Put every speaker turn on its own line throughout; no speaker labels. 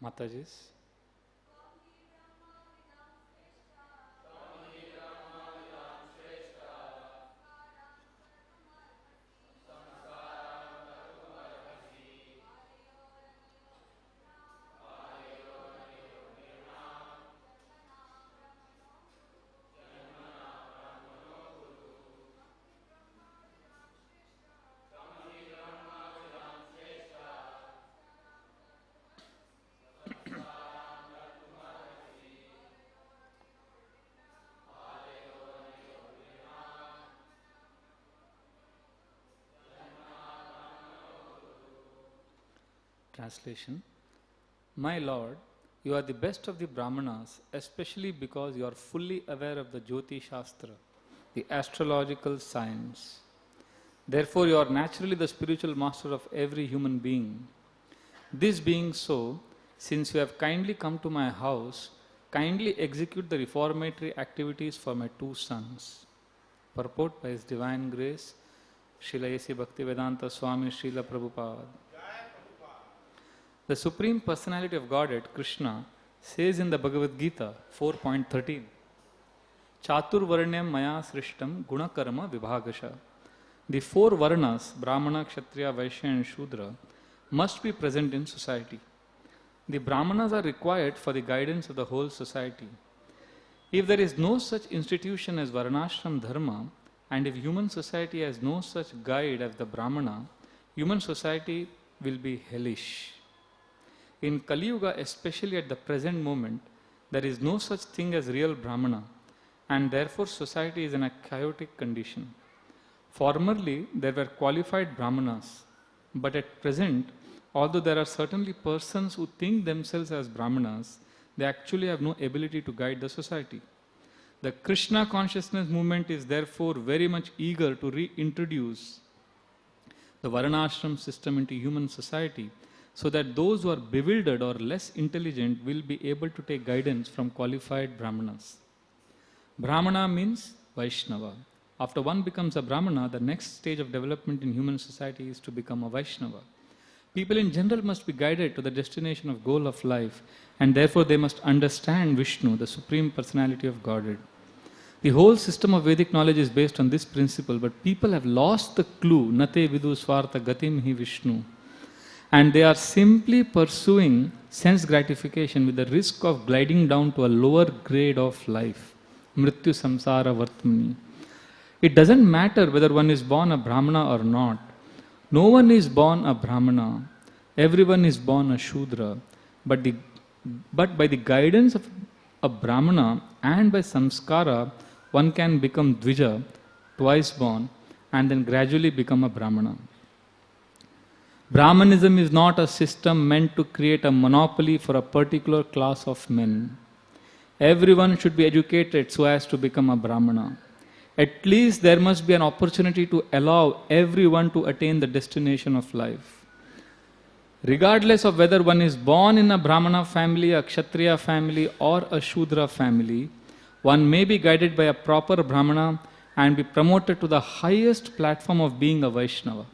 Matajis. Translation. My Lord, you are the best of the Brahmanas, especially because you are fully aware of the Jyoti Shastra, the astrological science. Therefore, you are naturally the spiritual master of every human being. This being so, since you have kindly come to my house, kindly execute the reformatory activities for my two sons. Purport by His Divine Grace, Srila A.C. Bhaktivedanta Swami Srila Prabhupada. The Supreme Personality of Godhead, Krishna, says in the Bhagavad Gita 4.13, Chatur Varnyam Maya Srishtam Gunakarma Vibhagasha. The four Varnas, Brahmana, Kshatriya, Vaishya and Shudra, must be present in society. The Brahmanas are required for the guidance of the whole society. If there is no such institution as Varnashram Dharma, and if human society has no such guide as the Brahmana, human society will be hellish. In Kali Yuga, especially at the present moment, there is no such thing as real Brahmana, and therefore society is in a chaotic condition. Formerly, there were qualified Brahmanas, but at present, although there are certainly persons who think themselves as Brahmanas, they actually have no ability to guide the society. The Krishna consciousness movement is therefore very much eager to reintroduce the Varnashram system into human society, so that those who are bewildered or less intelligent will be able to take guidance from qualified Brahmanas. Brahmana means Vaishnava. After one becomes a Brahmana, the next stage of development in human society is to become a Vaishnava. People in general must be guided to the destination of goal of life, and therefore they must understand Vishnu, the Supreme Personality of Godhead. The whole system of Vedic knowledge is based on this principle, but people have lost the clue, Nate vidu swartha gatim hi Vishnu. And they are simply pursuing sense gratification with the risk of gliding down to a lower grade of life. Mrityu samsara vartmani. It doesn't matter whether one is born a Brahmana or not. No one is born a Brahmana. Everyone is born a Shudra. But by the guidance of a Brahmana and by samskara, one can become Dvija, twice born, and then gradually become a Brahmana. Brahmanism is not a system meant to create a monopoly for a particular class of men. Everyone should be educated so as to become a Brahmana. At least there must be an opportunity to allow everyone to attain the destination of life. Regardless of whether one is born in a Brahmana family, a Kshatriya family, or a Shudra family, one may be guided by a proper Brahmana and be promoted to the highest platform of being a Vaishnava.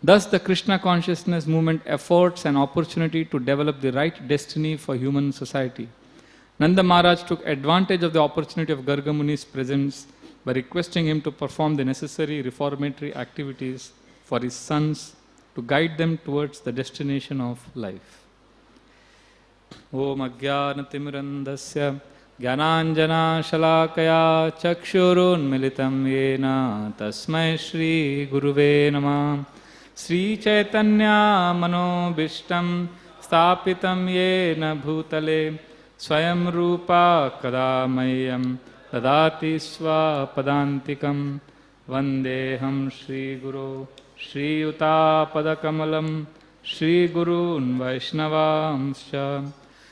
Thus, the Krishna consciousness movement affords an opportunity to develop the right destiny for human society. Nanda Maharaj took advantage of the opportunity of Garga Muni's presence by requesting him to perform the necessary reformatory activities for his sons to guide them towards the destination of life. Om Ajnanatimmirandasya Jnananjana Shalakaya Chakshurunmilitam Yena Tasmai Shri Guruve Namah Sri Chaitanya Manobishtam Sthapitam Yena Bhutale Swayam Rupa Kadamayam Dadati Swapadantikam Vandeham Shri Guru Shri Yuta Padakamalam Shri Gurun Vaishnavamscha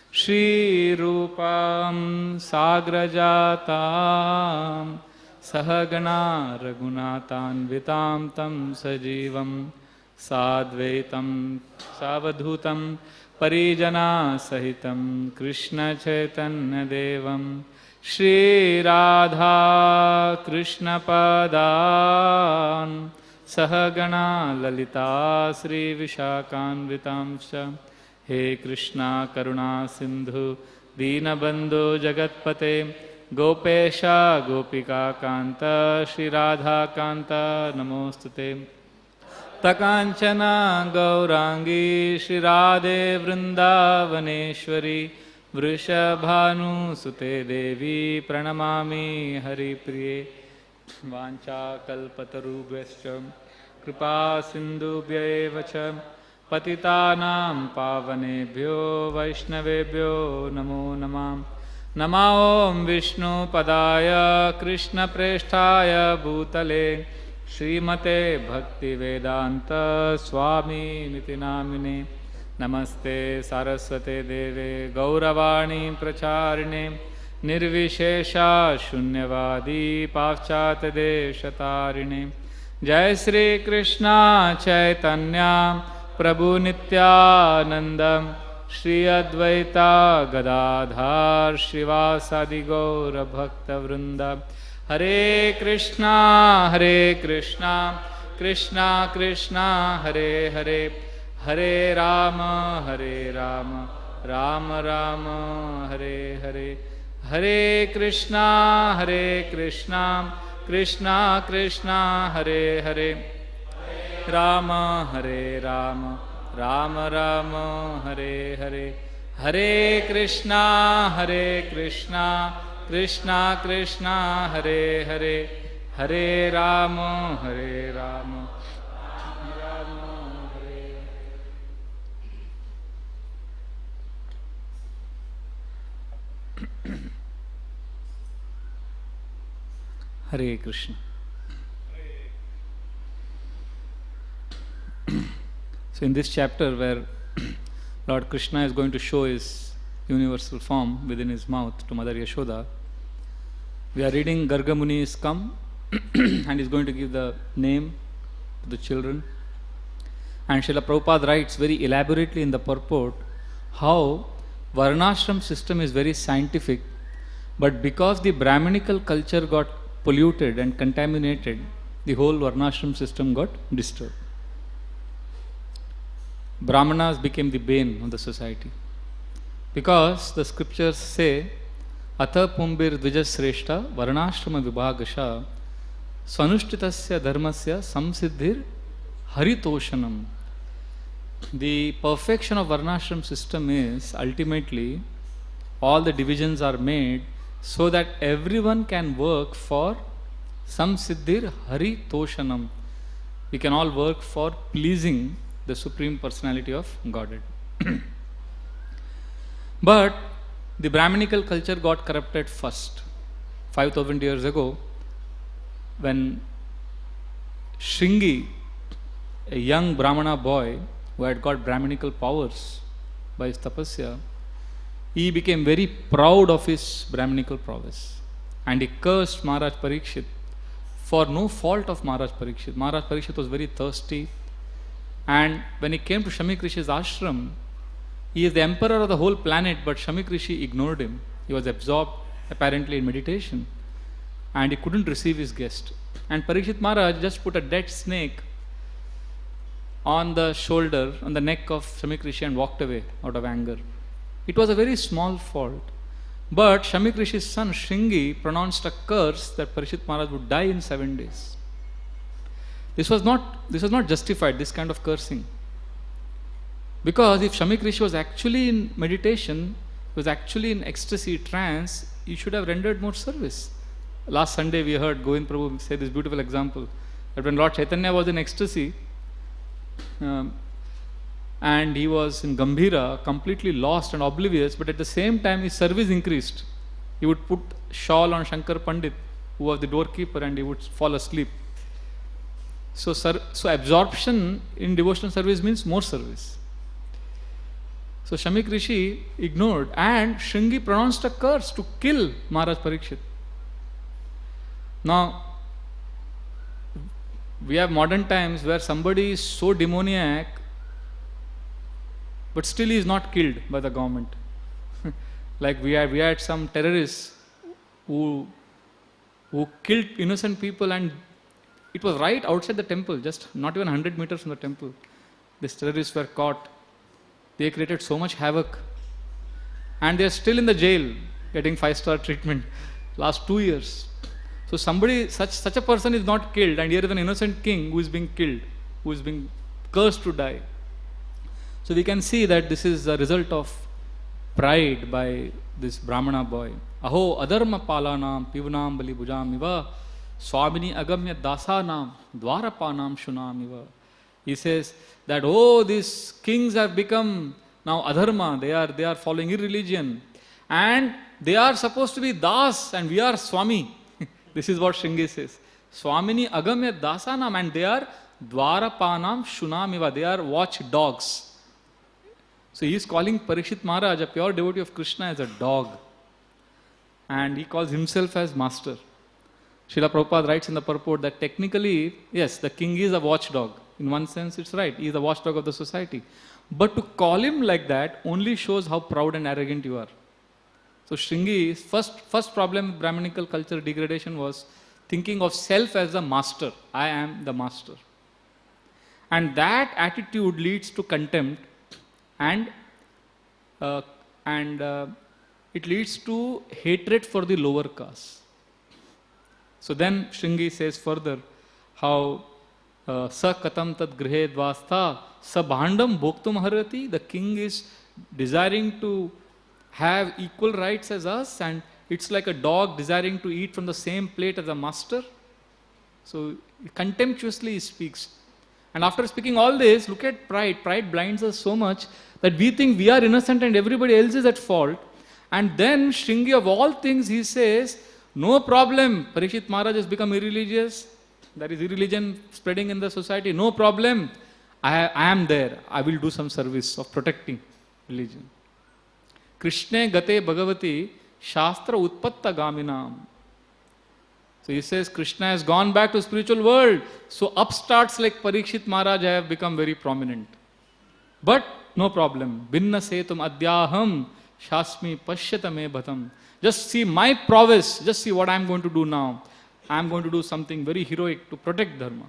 Shri Rupam Sagrajatam Sahagana Raghunatan Vitam Tam Sajivam Sadvaitam Savadhutam Parijana Sahitam Krishna Chaitanya Devam Shri Radha Krishna Padan Sahagana Lalita Sri Vishakan Vitamsha हे कृष्णा करुणा सिंधु दीनबंधु जगतपते गोपेश गोपिका कांत श्री राधा कांत नमोस्तुते तकांचना गौरांगी श्री राधे वृंदावनेश्वरी वृषभानुसुते देवी प्रणमामि हरिप्रिये वाञ्छाकल्पतरुभ्यश्च कृपा सिन्धुभ्य एव च पतितानां पावनेभ्यो वैष्णवेभ्यो नमो नमः नमो ॐ विष्णुपदाय कृष्णप्रेष्ठाय भूतले श्रीमते भक्तिवेदान्त स्वामिनिति नामिने नमस्ते सारस्वते देवे गौरवाणी प्रचारिणे निर्विशेषा शून्यवादी पाश्चात्यदेशतारिणे जय श्री कृष्णा चैतन्य प्रभु नित्यानंद श्री अद्वैता गदाधर श्रीवासादि गौर भक्तवृंद हरे कृष्णा कृष्णा कृष्णा हरे हरे हरे राम राम राम हरे हरे हरे कृष्णा कृष्णा कृष्णा हरे हरे राम राम राम हरे हरे हरे कृष्णा कृष्णा कृष्णा हरे हरे हरे राम राम हरे Hare Krishna. So in this chapter where Lord Krishna is going to show his universal form within his mouth to Mother Yashoda, we are reading Garga Muni is come and is going to give the name to the children. And Srila Prabhupada writes very elaborately in the purport how Varnashram system is very scientific, but because the Brahminical culture got polluted and contaminated, the whole Varnashram system got disturbed. Brahmanas became the bane of the society. Because the scriptures say, Atha Pumbir Dvijasreshta Varnashrama Vibhagasha Swanushtitasya Dharmasya Samsiddhir Haritoshanam. The perfection of Varnashram system is ultimately all the divisions are made so that everyone can work for Samsiddhir Haritoshanam. We can all work for pleasing the Supreme Personality of Godhead. But the Brahminical culture got corrupted first. 5,000 years ago, when Shringi, a young Brahmana boy who had got Brahminical powers by his tapasya, he became very proud of his Brahminical prowess. And he cursed Maharaj Parikshit for no fault of Maharaj Parikshit. Maharaj Parikshit was very thirsty. And when he came to Shamik Rishi's ashram, he is the emperor of the whole planet, but Shamik Rishi ignored him. He was absorbed apparently in meditation and he couldn't receive his guest. And Parikshit Maharaj just put a dead snake on the shoulder, on the neck of Shamik Rishi and walked away out of anger. It was a very small fault. But Shamik Rishi's son Shringi pronounced a curse that Parikshit Maharaj would die in 7 days. This was not justified, this kind of cursing. Because if Shamik Rishi was actually in meditation, was actually in ecstasy, trance, he should have rendered more service. Last Sunday we heard Govind Prabhu say this beautiful example, that when Lord Chaitanya was in ecstasy, and he was in Gambhira, completely lost and oblivious, but at the same time his service increased. He would put shawl on Shankar Pandit, who was the doorkeeper, and he would fall asleep. So absorption in devotional service means more service. So Shamik Rishi ignored, and Shringi pronounced a curse to kill Maharaj Parikshit. Now, we have modern times where somebody is so demoniac, but still he is not killed by the government. Like we had some terrorists who killed innocent people, and it was right outside the temple, just not even 100 meters from the temple. These terrorists were caught. They created so much havoc. And they're still in the jail getting 5-star treatment last 2 years. So somebody, such a person is not killed, and here is an innocent king who is being killed, who is being cursed to die. So we can see that this is a result of pride by this Brahmana boy. Aho adharma palanam pivnam bali bhujam iva swamini agamya dasanam dwarapanam shunam iva. He says that, oh, these kings have become now adharma, they are following irreligion, and they are supposed to be das and we are swami. This is what Shringi says. Swamini agamya dasanam, and they are dwarapanam shunam iva, they are watch dogs. So he is calling Parikshit Maharaj, a pure devotee of Krishna, as a dog. And he calls himself as master. Srila Prabhupada writes in the purport that technically, yes, the king is a watchdog. In one sense, it's right. He is the watchdog of the society. But to call him like that only shows how proud and arrogant you are. So Shringi's first problem with Brahminical culture degradation was thinking of self as the master. I am the master. And that attitude leads to contempt, and it leads to hatred for the lower caste. So then Shringi says further how sa katam tad grihe dvastha sa bhandam bhoktum harati. The king is desiring to have equal rights as us, and it's like a dog desiring to eat from the same plate as a master. So contemptuously he speaks. And after speaking all this, look at pride. Pride blinds us so much that we think we are innocent and everybody else is at fault. And then Shringi, of all things, he says, no problem, Parikshit Maharaj has become irreligious. There is irreligion spreading in the society. No problem. I am there. I will do some service of protecting religion. Krishne gate bhagavati shastra utpatta gaminam. So he says Krishna has gone back to spiritual world. So upstarts like Parikshit Maharaj have become very prominent. But no problem. Binna setum adyaham shasmi pashyata me bhatam. Just see my prowess. Just see what I am going to do now. I am going to do something very heroic to protect dharma.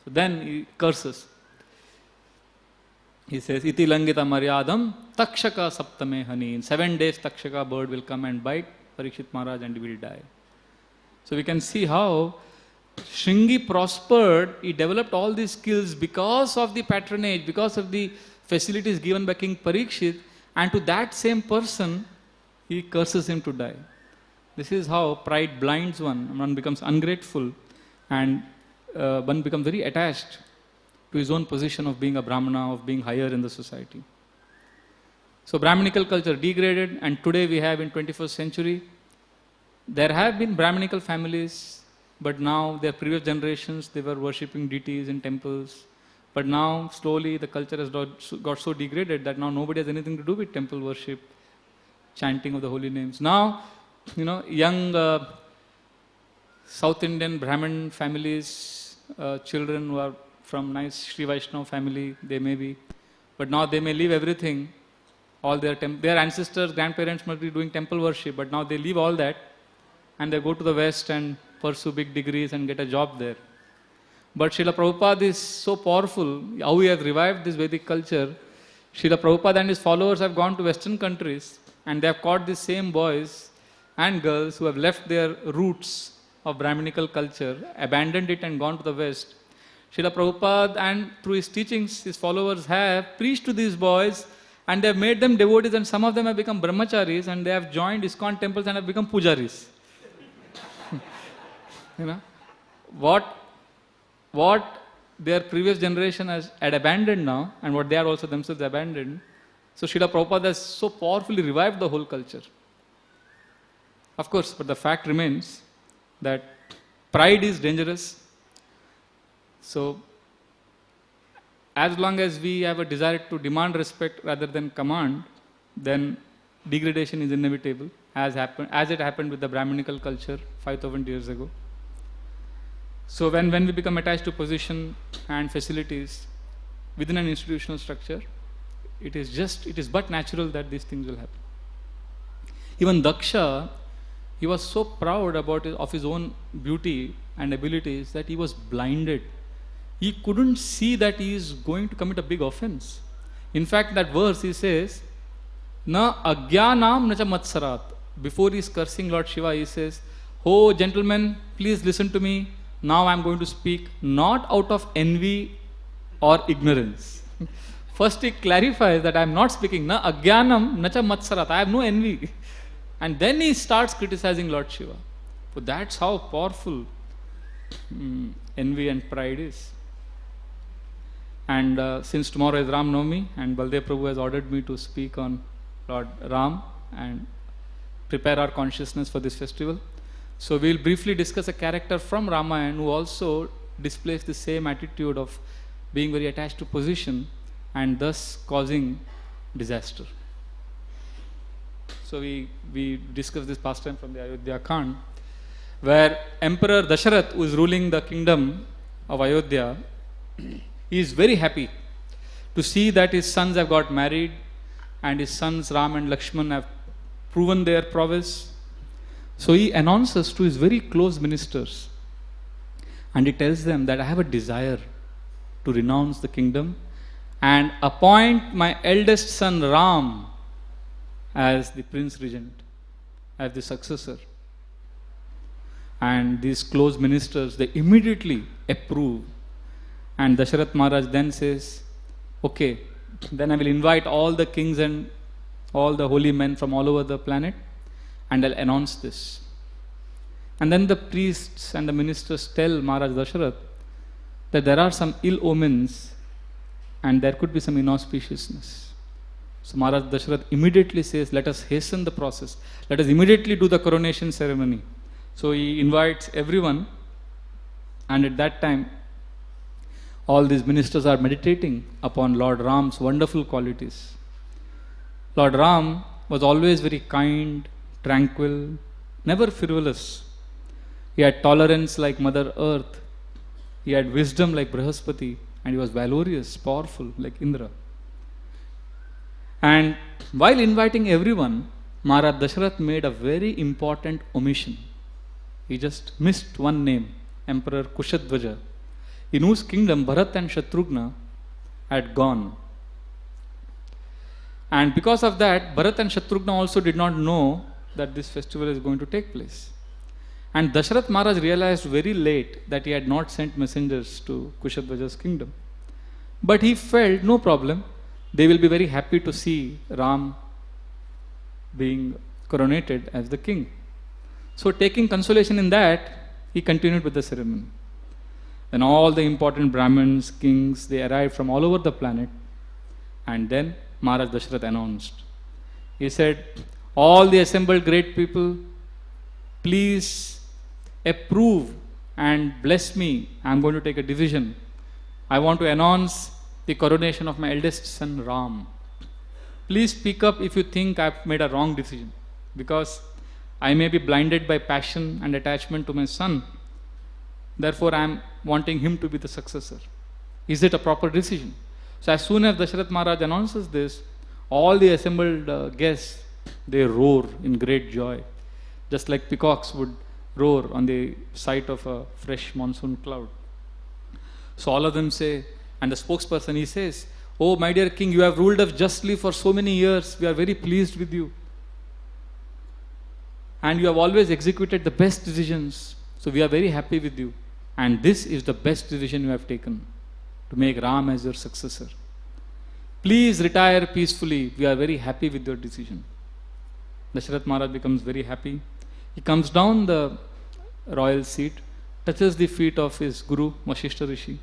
So then he curses. He says, Iti langita maryadam takshaka saptame hani. In 7 days, takshaka bird will come and bite Parikshit Maharaj and he will die. So we can see how Shringi prospered. He developed all these skills because of the patronage, because of the facilities given by King Parikshit, and to that same person, he curses him to die. This is how pride blinds one. One becomes ungrateful, and one becomes very attached to his own position of being a Brahmana, of being higher in the society. So Brahminical culture degraded, and today we have in 21st century, there have been Brahminical families, but now their previous generations, they were worshipping deities in temples. But now slowly the culture has got so degraded that now nobody has anything to do with temple worship, chanting of the holy names. Now, young South Indian Brahmin families, children who are from nice Sri Vaishnava family, they may be, but now they may leave everything, all their ancestors, grandparents must be doing temple worship, but now they leave all that and they go to the West and pursue big degrees and get a job there. But Srila Prabhupada is so powerful, how he has revived this Vedic culture. Srila Prabhupada and his followers have gone to Western countries and they have caught these same boys and girls who have left their roots of Brahminical culture, abandoned it and gone to the West. Srila Prabhupada and through his teachings, his followers have preached to these boys and they have made them devotees, and some of them have become brahmacharis and they have joined ISKCON temples and have become pujaris. What their previous generation had abandoned now, and what they are also themselves abandoned. So Srila Prabhupada has so powerfully revived the whole culture. Of course, but the fact remains that pride is dangerous. So as long as we have a desire to demand respect rather than command, then degradation is inevitable, as it happened with the Brahminical culture 5,000 years ago. So when we become attached to position and facilities within an institutional structure, it is but natural that these things will happen. Even Daksha, he was so proud of his own beauty and abilities that he was blinded. He couldn't see that he is going to commit a big offense. In fact, that verse he says, Na agyanam nacha matsarat. Before he is cursing Lord Shiva, he says, Oh gentlemen, please listen to me. Now I am going to speak not out of envy or ignorance. First he clarifies that I am not speaking na agyanam nacha matsarat. I have no envy. And then he starts criticizing Lord Shiva. So that's how powerful envy and pride is. And since tomorrow is Ram Navami and Baldev Prabhu has ordered me to speak on Lord Ram and prepare our consciousness for this festival. So we will briefly discuss a character from Ramayana who also displays the same attitude of being very attached to position and thus causing disaster. So we discussed this pastime from the Ayodhya Kand, where Emperor Dasharath, who is ruling the kingdom of Ayodhya, he is very happy to see that his sons have got married and his sons Ram and Lakshman have proven their prowess. So he announces to his very close ministers and he tells them that I have a desire to renounce the kingdom and appoint my eldest son Ram as the prince regent, as the successor. And these close ministers, they immediately approve. And Dasharath Maharaj then says, okay, then I will invite all the kings and all the holy men from all over the planet and I'll announce this. And then the priests and the ministers tell Maharaj Dasharath that there are some ill omens and there could be some inauspiciousness. So Maharaj Dasharath immediately says, let us hasten the process. Let us immediately do the coronation ceremony. So he invites everyone, and at that time all these ministers are meditating upon Lord Ram's wonderful qualities. Lord Ram was always very kind, tranquil, never frivolous. He had tolerance like Mother Earth. He had wisdom like Brihaspati, and he was valorous, powerful like Indra. And while inviting everyone, Maharaj Dasharath made a very important omission. He just missed one name, Emperor Kushadvaja, in whose kingdom Bharat and Shatrughna had gone. And because of that, Bharat and Shatrughna also did not know that this festival is going to take place. And Dasharath Maharaj realized very late that he had not sent messengers to Kushadvaja's kingdom. But he felt no problem. They will be very happy to see Ram being coronated as the king. So taking consolation in that, he continued with the ceremony. Then all the important Brahmins, kings, they arrived from all over the planet. And then Maharaj Dasharath announced. He said, all the assembled great people, please approve and bless me. I am going to take a decision. I want to announce the coronation of my eldest son Ram. Please speak up if you think I have made a wrong decision, because I may be blinded by passion and attachment to my son. Therefore, I am wanting him to be the successor. Is it a proper decision? So as soon as Dasharath Maharaj announces this, all the assembled guests, they roar in great joy, just like peacocks would roar on the sight of a fresh monsoon cloud. So all of them say, and the spokesperson, he says, oh my dear king, you have ruled us justly for so many years. We are very pleased with you. And you have always executed the best decisions. So we are very happy with you. And this is the best decision you have taken, to make Ram as your successor. Please retire peacefully. We are very happy with your decision. Dasharath Maharaj becomes very happy. He comes down the royal seat, touches the feet of his guru, Vasishtha Rishi,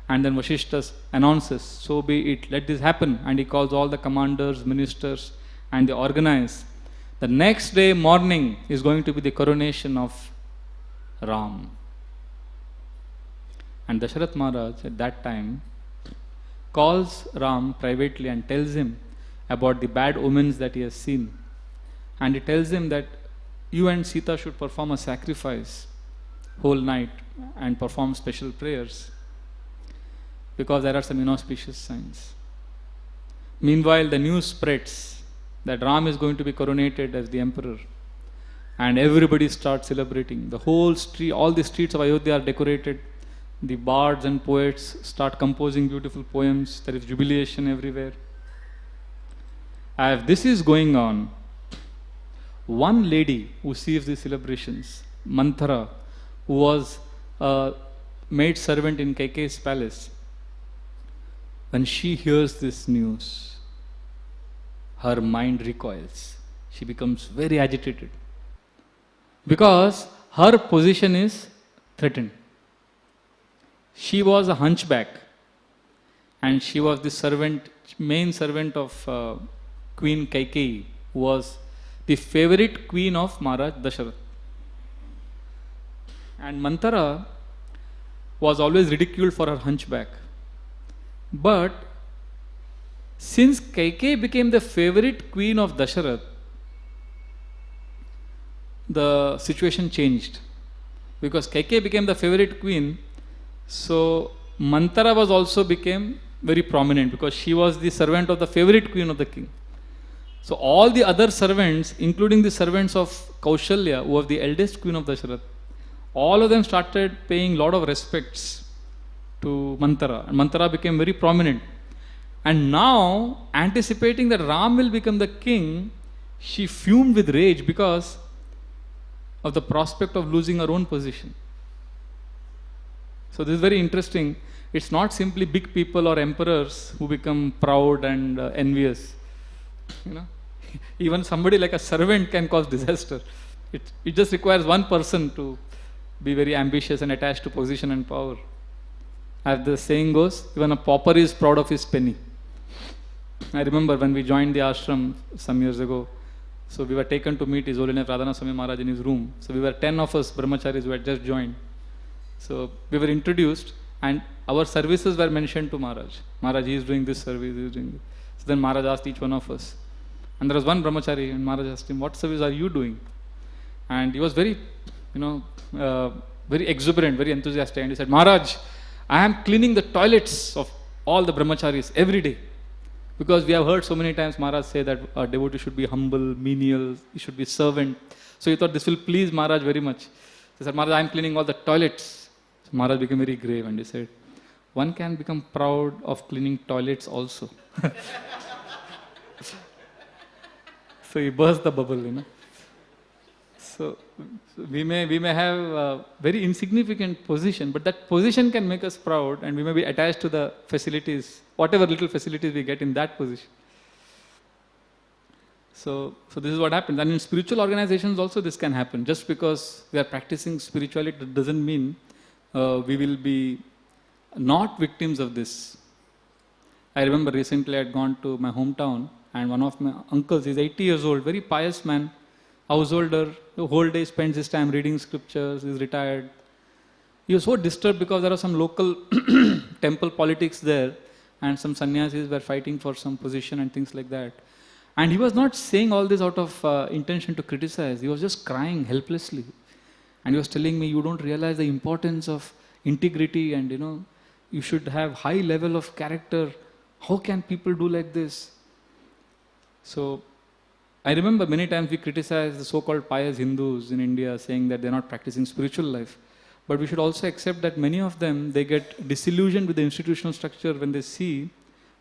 and then Vasishtha announces, so be it, let this happen. And he calls all the commanders, ministers, and they organize. The next day morning is going to be the coronation of Ram. And Dasharath Maharaj at that time calls Ram privately and tells him about the bad omens that he has seen. And he tells him that you and Sita should perform a sacrifice whole night and perform special prayers, because there are some inauspicious signs. Meanwhile, the news spreads that Ram is going to be coronated as the emperor, and everybody starts celebrating. The whole street, all the streets of Ayodhya are decorated. The bards and poets start composing beautiful poems. There is jubilation everywhere. If this is going on, one lady who sees these celebrations, Manthara, who was a maid servant in Kaikeyi's palace, when she hears this news, her mind recoils. She becomes very agitated because her position is threatened. She was a hunchback and she was the servant, main servant of Queen Kaikeyi, who was the favorite queen of Maharaj Dasharath. And Manthara was always ridiculed for her hunchback. But since Kaikeyi became the favorite queen of Dasharath, the situation changed. Because Kaikeyi became the favorite queen, so Manthara was also became very prominent because she was the servant of the favorite queen of the king. So all the other servants, including the servants of Kaushalya, who was the eldest queen of Dasharath, all of them started paying a lot of respects to Manthara. And Manthara became very prominent. And now, anticipating that Ram will become the king, she fumed with rage because of the prospect of losing her own position. So this is very interesting. It's not simply big people or emperors who become proud and envious. You know, even somebody like a servant can cause disaster. It just requires one person to be very ambitious and attached to position and power. As the saying goes, even a pauper is proud of his penny. I remember when we joined the ashram some years ago, so we were taken to meet His Holiness Radhana Swami Maharaj in his room. So we were 10 of us brahmacharis who had just joined. So we were introduced and our services were mentioned to Maharaj. Maharaj, he is doing this service, he is doing this. So then Maharaj asked each one of us. And there was one brahmachari and Maharaj asked him, what service are you doing? And he was very, very exuberant, very enthusiastic. And he said, Maharaj, I am cleaning the toilets of all the brahmacharis every day. Because we have heard so many times Maharaj say that a devotee should be humble, menial, he should be servant. So he thought this will please Maharaj very much. He said, Maharaj, I am cleaning all the toilets. So Maharaj became very grave and he said, one can become proud of cleaning toilets also. So he burst the bubble, So we may have a very insignificant position, but that position can make us proud and we may be attached to the facilities, whatever little facilities we get in that position. So this is what happens. And in spiritual organizations also this can happen. Just because we are practicing spirituality, that doesn't mean we will be not victims of this. I remember recently I had gone to my hometown and one of my uncles, he's 80 years old, very pious man, householder, the whole day spends his time reading scriptures, he's retired. He was so disturbed because there was some local temple politics there and some sannyasis were fighting for some position and things like that. And he was not saying all this out of intention to criticize, he was just crying helplessly. And he was telling me, you don't realize the importance of integrity and you should have high level of character. How can people do like this? So I remember many times we criticize the so-called pious Hindus in India saying that they're not practicing spiritual life. But we should also accept that many of them, they get disillusioned with the institutional structure when they see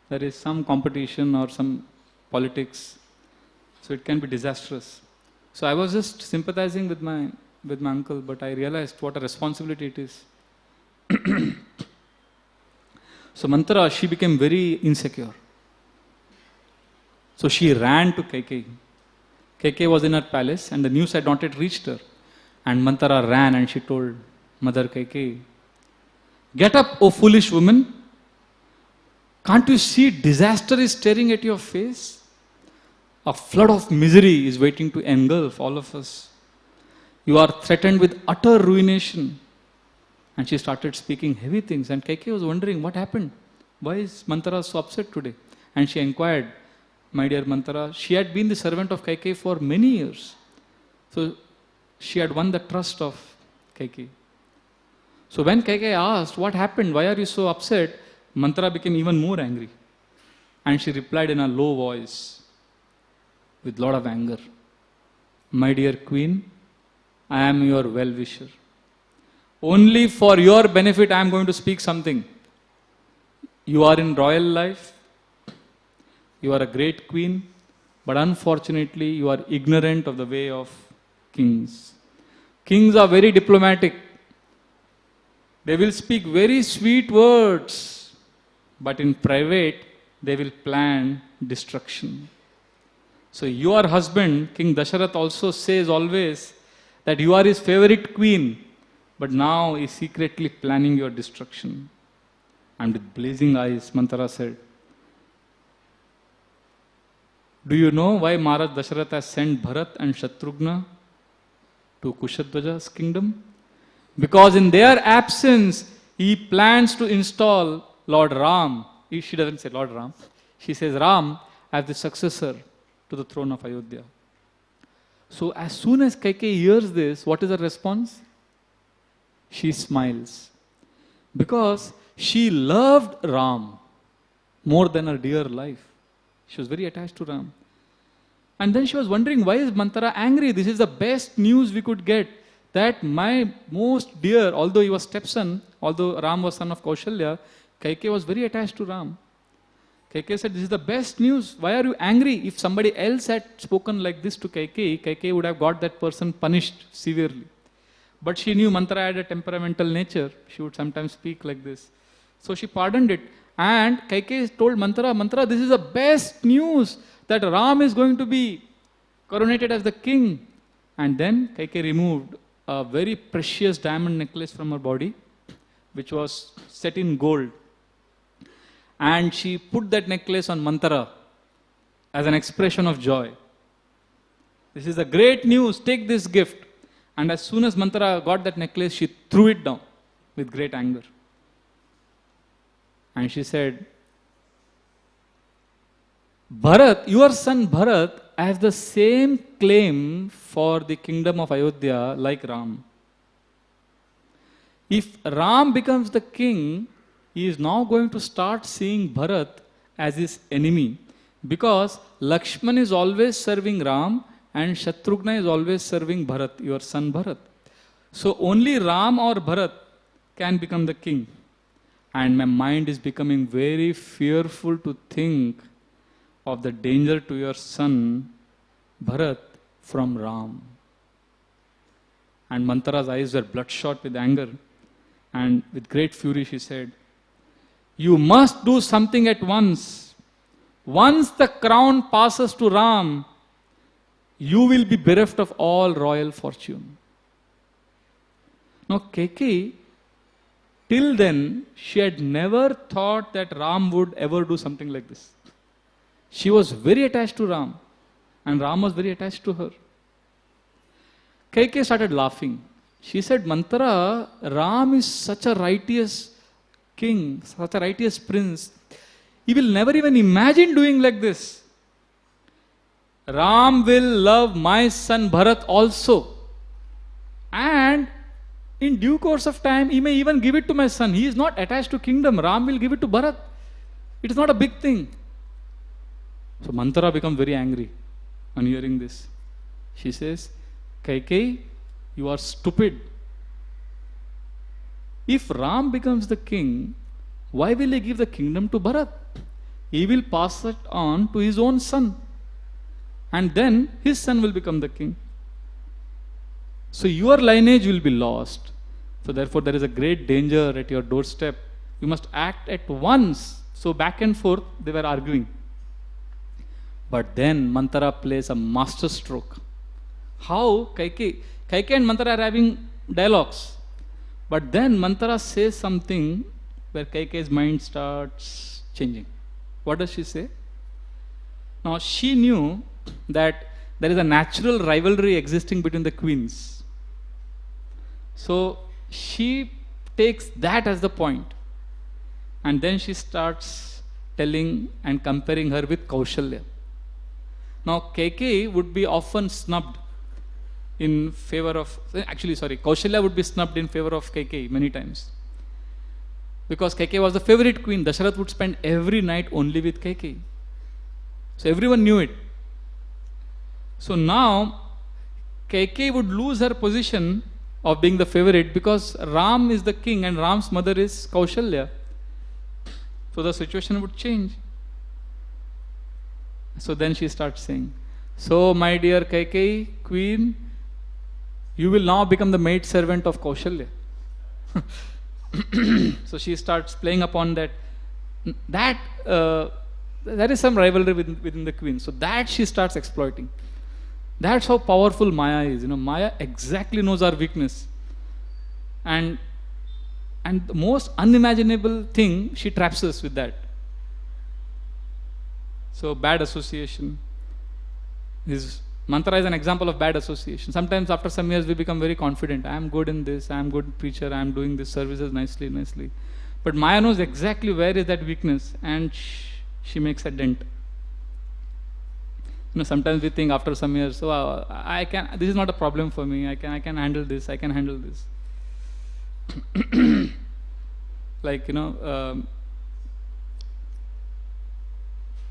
there is some competition or some politics. So it can be disastrous. So I was just sympathizing with my uncle, but I realized what a responsibility it is. So Manthara, she became very insecure. So she ran to Kaikeyi. Kaikeyi was in her palace and the news had not yet reached her. And Manthara ran and she told Mother Kaikeyi, get up, O foolish woman. Can't you see disaster is staring at your face? A flood of misery is waiting to engulf all of us. You are threatened with utter ruination. And she started speaking heavy things. And Kaikeyi was wondering, what happened? Why is Manthara so upset today? And she inquired, my dear Manthara, she had been the servant of Kaikeyi for many years. So she had won the trust of Kaikeyi. So when Kaikeyi asked, what happened? Why are you so upset? Manthara became even more angry. And she replied in a low voice, with a lot of anger, my dear queen, I am your well-wisher. Only for your benefit I am going to speak something. You are in royal life. You are a great queen. But unfortunately, you are ignorant of the way of kings. Kings are very diplomatic. They will speak very sweet words, but in private, they will plan destruction. So your husband, King Dasharath, also says always that you are his favorite queen, but now he is secretly planning your destruction. And with blazing eyes, Manthara said, do you know why Maharaj Dasharatha has sent Bharat and Shatrughna to Kushadwaja's kingdom? Because in their absence, he plans to install Lord Ram. She doesn't say Lord Ram. She says Ram as the successor to the throne of Ayodhya. So as soon as Kaikeyi hears this, what is her response? She smiles. Because she loved Ram more than her dear life. She was very attached to Ram. And then she was wondering, why is Manthara angry? This is the best news we could get. That my most dear, although he was stepson, although Ram was son of Kaushalya, Kaikeyi was very attached to Ram. Kaikeyi said, this is the best news. Why are you angry? If somebody else had spoken like this to Kaikeyi, Kaikeyi would have got that person punished severely. But she knew Manthara had a temperamental nature. She would sometimes speak like this. So she pardoned it. And Kaikeyi told Manthara, Manthara, this is the best news that Ram is going to be coronated as the king. And then Kaikeyi removed a very precious diamond necklace from her body, which was set in gold. And she put that necklace on Manthara as an expression of joy. This is a great news, take this gift. And as soon as Manthara got that necklace, she threw it down with great anger. And she said, Bharat, your son Bharat has the same claim for the kingdom of Ayodhya like Ram. If Ram becomes the king, he is now going to start seeing Bharat as his enemy, because Lakshman is always serving Ram and Shatrughna is always serving Bharat, your son Bharat. So only Ram or Bharat can become the king. And my mind is becoming very fearful to think of the danger to your son Bharat from Ram. And Manthara's eyes were bloodshot with anger, and with great fury she said, you must do something at once. Once the crown passes to Ram, you will be bereft of all royal fortune. Now Kaikeyi, till then, she had never thought that Ram would ever do something like this. She was very attached to Ram, and Ram was very attached to her. Kaikeyi started laughing. She said, Manthara, Ram is such a righteous king, such a righteous prince. He will never even imagine doing like this. Ram will love my son Bharat also. And in due course of time, he may even give it to my son. He is not attached to kingdom. Ram will give it to Bharat. It is not a big thing. So Manthara becomes very angry on hearing this. She says, Kaikeyi, you are stupid. If Ram becomes the king, why will he give the kingdom to Bharat? He will pass it on to his own son. And then his son will become the king. So your lineage will be lost. So therefore there is a great danger at your doorstep. You must act at once. So back and forth they were arguing. But then Manthara plays a master stroke. How Kaikeyi and Manthara are having dialogues. But then Manthara says something where Kaikeyi's mind starts changing. What does she say? Now she knew that there is a natural rivalry existing between the queens. So she takes that as the point. And then she starts telling and comparing her with Kaushalya. Now Kaikeyi would be often snubbed in favor of, Kaushalya would be snubbed in favor of Kaikeyi many times. Because Kaikeyi was the favorite queen. Dasharath would spend every night only with Kaikeyi. So everyone knew it. So now Kaikeyi would lose her position of being the favorite because Ram is the king and Ram's mother is Kaushalya. So the situation would change. So then she starts saying, so my dear Kaikeyi, queen, you will now become the maid servant of Kaushalya. So she starts playing upon that. There is some rivalry within the queen. So that she starts exploiting. That's how powerful Maya is. Maya exactly knows our weakness. And the most unimaginable thing, she traps us with that. So bad association. This mantra is an example of bad association. Sometimes after some years we become very confident. I am good in this, I am good preacher, I am doing this services nicely. But Maya knows exactly where is that weakness, and she makes a dent. Sometimes we think after some years, so this is not a problem for me, I can handle this, I can handle this. Like,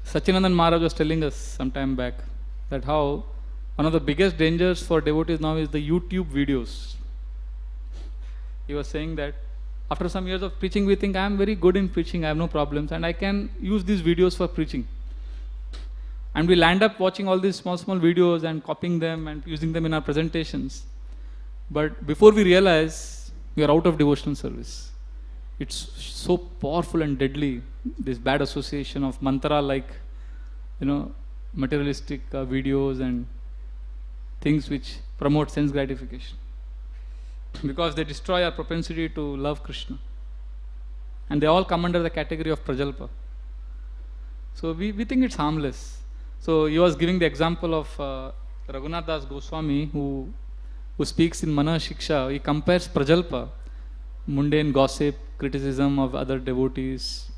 Sachinandan Maharaj was telling us some time back that how one of the biggest dangers for devotees now is the YouTube videos. He was saying that after some years of preaching, we think I am very good in preaching, I have no problems, and I can use these videos for preaching. And we'll end up watching all these small videos and copying them and using them in our presentations. But before we realize, we are out of devotional service. It's so powerful and deadly, this bad association of mantra like, materialistic videos and things which promote sense gratification. Because they destroy our propensity to love Krishna. And they all come under the category of prajalpa. So we think it's harmless. So he was giving the example of Raghunath Das Goswami, who speaks in Mana Shiksha. He compares prajalpa, mundane gossip, criticism of other devotees,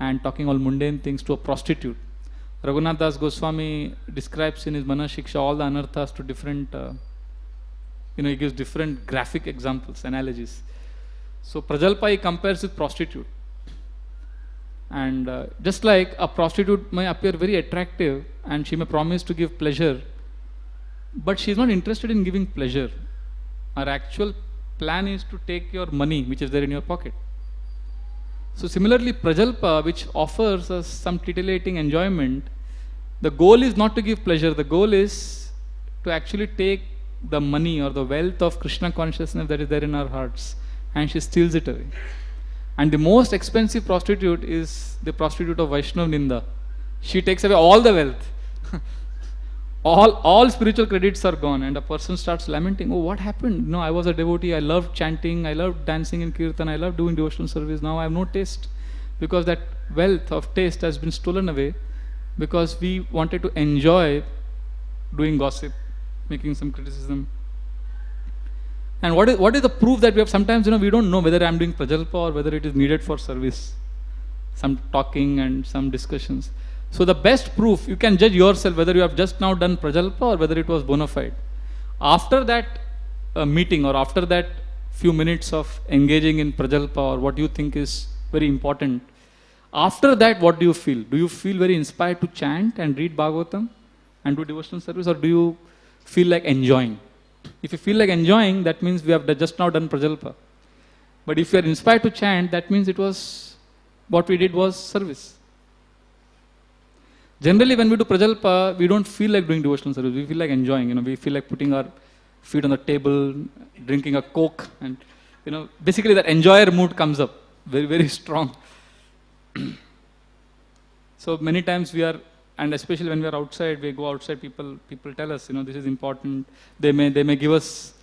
and talking all mundane things, to a prostitute. Raghunath Das Goswami describes in his Mana Shiksha all the anarthas to different, he gives different graphic examples, analogies. So prajalpa he compares with prostitute. And just like a prostitute may appear very attractive and she may promise to give pleasure, but she is not interested in giving pleasure. Her actual plan is to take your money which is there in your pocket. So similarly, prajalpa, which offers us some titillating enjoyment, the goal is not to give pleasure, the goal is to actually take the money or the wealth of Krishna consciousness that is there in our hearts, and she steals it away. And the most expensive prostitute is the prostitute of Vaishnav Ninda. She takes away all the wealth. all spiritual credits are gone, and a person starts lamenting, oh, what happened? No, I was a devotee, I loved chanting, I loved dancing in kirtan, I loved doing devotional service, now I have no taste. Because that wealth of taste has been stolen away, because we wanted to enjoy doing gossip, making some criticism. And what is the proof that we have? Sometimes, we don't know whether I am doing prajalpa or whether it is needed for service. Some talking and some discussions. So the best proof, you can judge yourself whether you have just now done prajalpa or whether it was bona fide. After that meeting or after that few minutes of engaging in prajalpa or what you think is very important, after that what do you feel? Do you feel very inspired to chant and read Bhagavatam and do devotional service, or do you feel like enjoying? If you feel like enjoying, that means we have just now done prajalpa. But if you are inspired to chant, that means what we did was service. Generally, when we do prajalpa, we don't feel like doing devotional service. We feel like enjoying. We feel like putting our feet on the table, drinking a Coke, and basically that enjoyer mood comes up very, very strong. So many times we are, and especially when we are outside, we go outside, people tell us, this is important. They may give us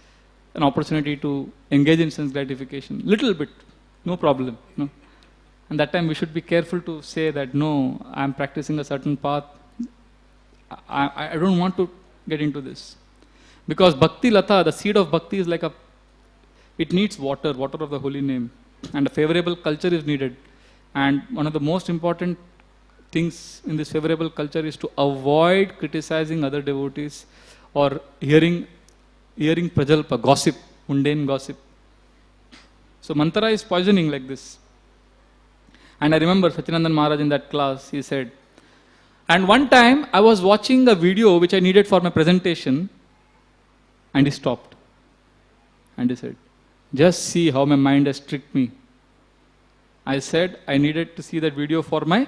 an opportunity to engage in sense gratification. Little bit, no problem. And that time we should be careful to say that, no, I am practicing a certain path. I don't want to get into this. Because bhakti lata, the seed of bhakti is like it needs water of the holy name. And a favorable culture is needed. And one of the most important things in this favorable culture is to avoid criticizing other devotees or hearing prajalpa, gossip, mundane gossip. So mantra is poisoning like this. And I remember Sachinandan Maharaj in that class, he said, and one time I was watching a video which I needed for my presentation, and he stopped. And he said, just see how my mind has tricked me. I said I needed to see that video for my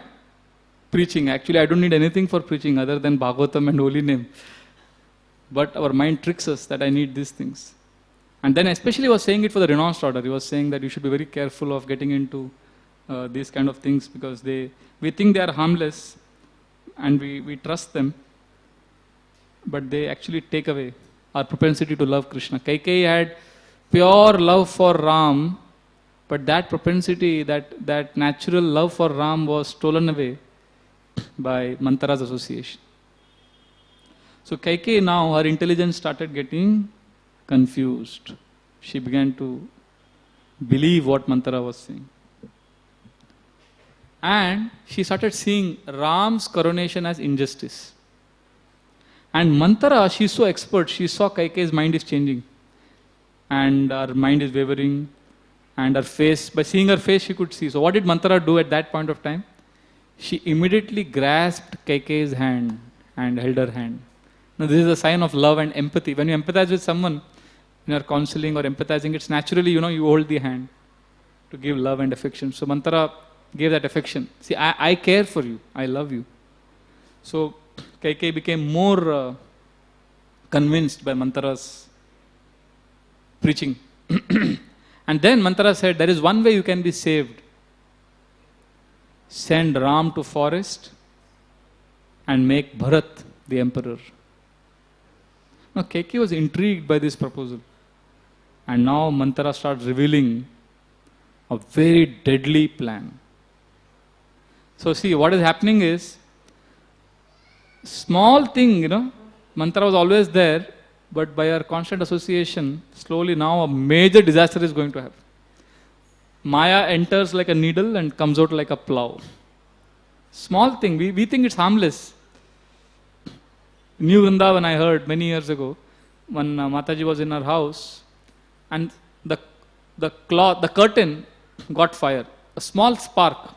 preaching. Actually, I don't need anything for preaching other than Bhagavatam and holy name. But our mind tricks us that I need these things. And then especially he was saying it for the renounced order. He was saying that you should be very careful of getting into these kind of things because we think they are harmless and we trust them. But they actually take away our propensity to love Krishna. Kaikeyi had pure love for Ram, but that propensity, that natural love for Ram was stolen away by Manthara's association. So Kaikeyi now, her intelligence started getting confused. She began to believe what Manthara was saying. And she started seeing Ram's coronation as injustice. And Manthara, she's so expert, she saw Kaikeyi's mind is changing. And her mind is wavering. And her face, by seeing her face, she could see. So what did Manthara do at that point of time? She immediately grasped Kaikeyi's hand and held her hand. Now this is a sign of love and empathy. When you empathize with someone, when you are counseling or empathizing, it's naturally, you hold the hand to give love and affection. So Manthara gave that affection. See, I care for you. I love you. So Kaikeyi became more convinced by Manthara's preaching. And then Manthara said, there is one way you can be saved. Send Ram to forest and make Bharat the emperor. Now Kaikeyi was intrigued by this proposal. And now Manthara starts revealing a very deadly plan. So see, what is happening is, small thing, Manthara was always there, but by our constant association, slowly now a major disaster is going to happen. Maya enters like a needle and comes out like a plow. Small thing, we think it's harmless. New Vrindavan, I heard many years ago, when Mataji was in her house, and the curtain got fire, a small spark.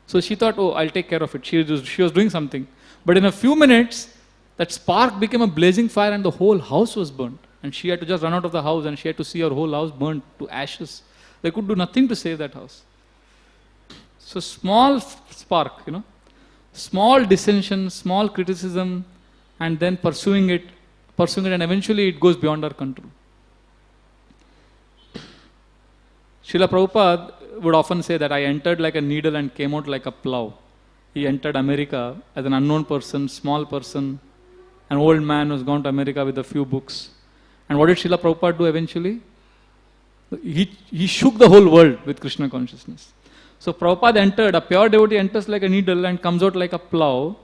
So she thought, oh, I'll take care of it. She was doing something. But in a few minutes, that spark became a blazing fire and the whole house was burnt. And she had to just run out of the house and she had to see her whole house burnt to ashes. They could do nothing to save that house. So small spark, small dissension, small criticism, and then pursuing it, and eventually it goes beyond our control. Srila Prabhupada would often say that I entered like a needle and came out like a plow. He entered America as an unknown person, small person, an old man who's gone to America with a few books. And what did Srila Prabhupada do eventually? He shook the whole world with Krishna consciousness. So Prabhupada entered, a pure devotee enters like a needle and comes out like a plow.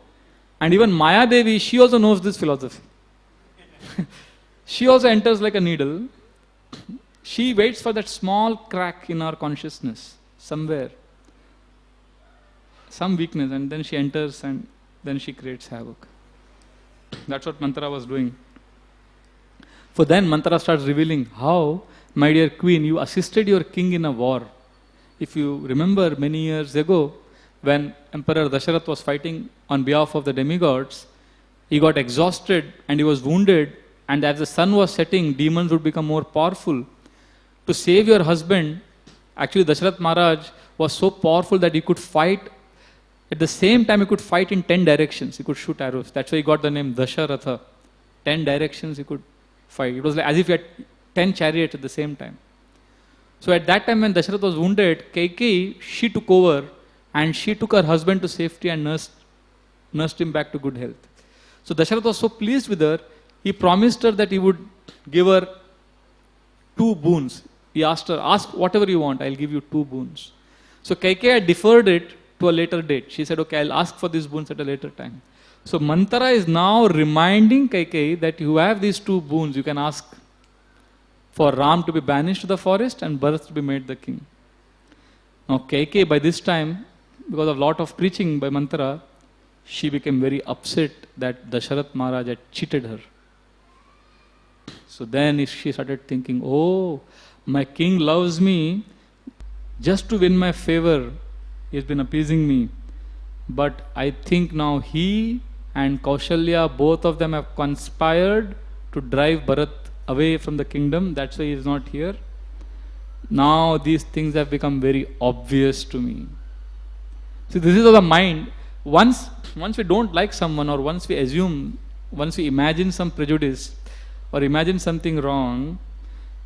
And even Maya Devi, she also knows this philosophy. She also enters like a needle. She waits for that small crack in our consciousness, somewhere, some weakness, and then she enters and then she creates havoc. That's what Manthara was doing. For then Manthara starts revealing how, my dear queen, you assisted your king in a war. If you remember many years ago, when Emperor Dasharatha was fighting on behalf of the demigods, he got exhausted and he was wounded, and as the sun was setting, demons would become more powerful. To save your husband, actually Dasharatha Maharaj was so powerful that he could fight, at the same time he could fight in 10 directions. He could shoot arrows. That's why he got the name Dasharatha. 10 directions he could fight. It was like as if he had 10 chariots at the same time. So at that time when Dasharatha was wounded, Kaikeyi, she took over and she took her husband to safety and nursed him back to good health. So Dasharatha was so pleased with her, he promised her that he would give her 2 boons. He asked her, ask whatever you want, I'll give you 2 boons. So Kaikeyi had deferred it to a later date. She said, okay, I'll ask for these boons at a later time. So Manthara is now reminding Kaikeyi that you have these 2 boons. You can ask for Ram to be banished to the forest and Bharat to be made the king. Now Kaikeyi by this time, because of lot of preaching by Manthara, she became very upset that Dasharatha Maharaj had cheated her. So then she started thinking, oh, my king loves me just to win my favor. He has been appeasing me. But I think now he and Kaushalya, both of them have conspired to drive Bharat away from the kingdom. That's why he is not here. Now these things have become very obvious to me. See, this is how the mind, once we don't like someone, or once we assume, once we imagine some prejudice, or imagine something wrong,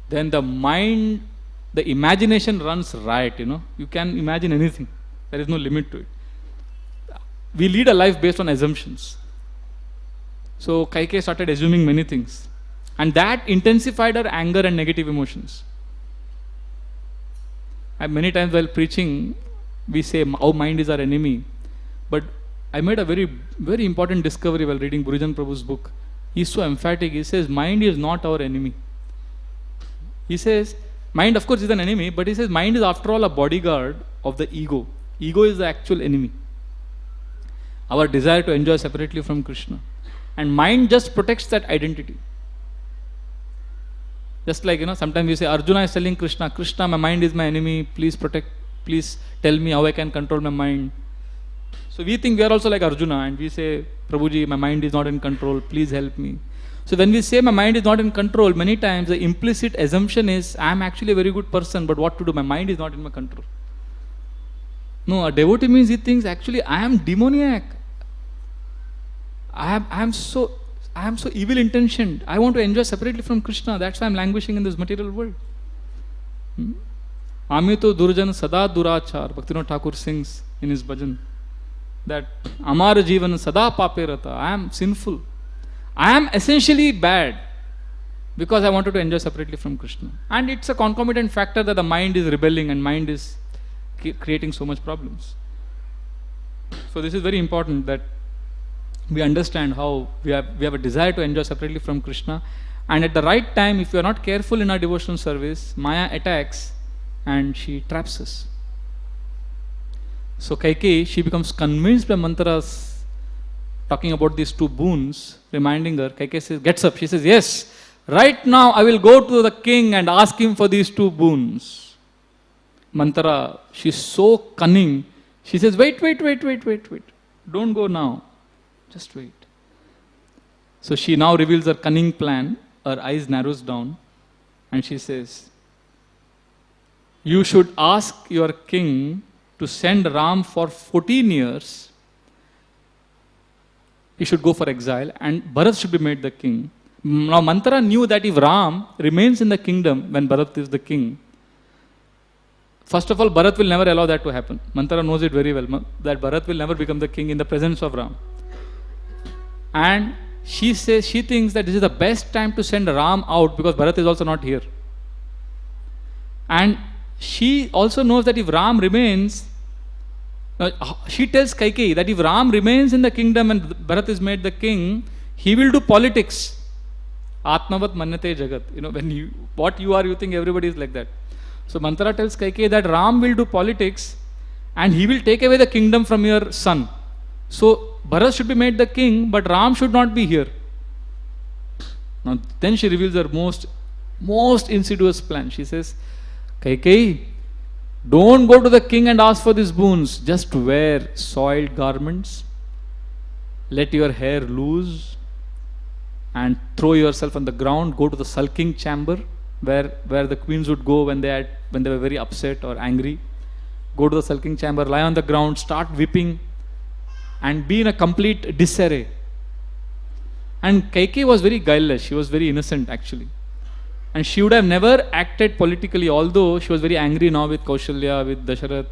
then the mind, the imagination runs riot, You can imagine anything. There is no limit to it. We lead a life based on assumptions. So Kaikeyi started assuming many things. And that intensified her anger and negative emotions. And many times while preaching, we say our mind is our enemy. But I made a very, very important discovery while reading Gurujan Prabhu's book. He's so emphatic. He says, mind is not our enemy. He says, mind of course is an enemy, but he says mind is after all a bodyguard of the ego. Ego is the actual enemy. Our desire to enjoy separately from Krishna. And mind just protects that identity. Just like, sometimes you say, Arjuna is telling Krishna, Krishna, my mind is my enemy, please protect, please tell me how I can control my mind. So we think we are also like Arjuna, and we say, Prabhuji, my mind is not in control, please help me. So when we say my mind is not in control, many times the implicit assumption is, I am actually a very good person, but what to do? My mind is not in my control. No, a devotee means he thinks, actually, I am demoniac. I am so evil intentioned. I want to enjoy separately from Krishna. That's why I am languishing in this material world. Amito Durjan Sada Durachar. Bhaktivinoda Thakur sings in his bhajan that Amar Jivan Sada Paperata. I am sinful. I am essentially bad because I wanted to enjoy separately from Krishna. And it's a concomitant factor that the mind is rebelling and mind is creating so much problems. So this is very important that we understand how we have a desire to enjoy separately from Krishna, and at the right time, if we are not careful in our devotional service, Maya attacks and she traps us. So Kaikeyi, she becomes convinced by Manthara's talking about these two boons, reminding her. Kaikeyi says, gets up, she says, yes, right now I will go to the king and ask him for these two boons. Manthara, she's so cunning, she says, wait, don't go now. Just wait. So she now reveals her cunning plan. Her eyes narrows down and she says, you should ask your king to send Ram for 14 years. He should go for exile and Bharat should be made the king. Now Manthara knew that if Ram remains in the kingdom when Bharat is the king, first of all, Bharat will never allow that to happen. Manthara knows it very well, that Bharat will never become the king in the presence of Ram. And she thinks that this is the best time to send Ram out because Bharat is also not here. And she also knows that if Ram remains, she tells Kaikeyi that if Ram remains in the kingdom and Bharat is made the king, he will do politics. Atmavat manyate jagat. What you are, you think everybody is like that. So Manthara tells Kaikeyi that Ram will do politics and he will take away the kingdom from your son. So Bharat should be made the king, but Ram should not be here. Now then she reveals her most insidious plan. She says, Kaikeyi, don't go to the king and ask for these boons. Just wear soiled garments, let your hair loose, and throw yourself on the ground. Go to the sulking chamber where the queens would go when they were very upset or angry. Go to the sulking chamber, lie on the ground, start weeping, and be in a complete disarray. And Kaikeyi was very guileless. She was very innocent actually. And she would have never acted politically, although she was very angry now with Kaushalya, with Dasharath.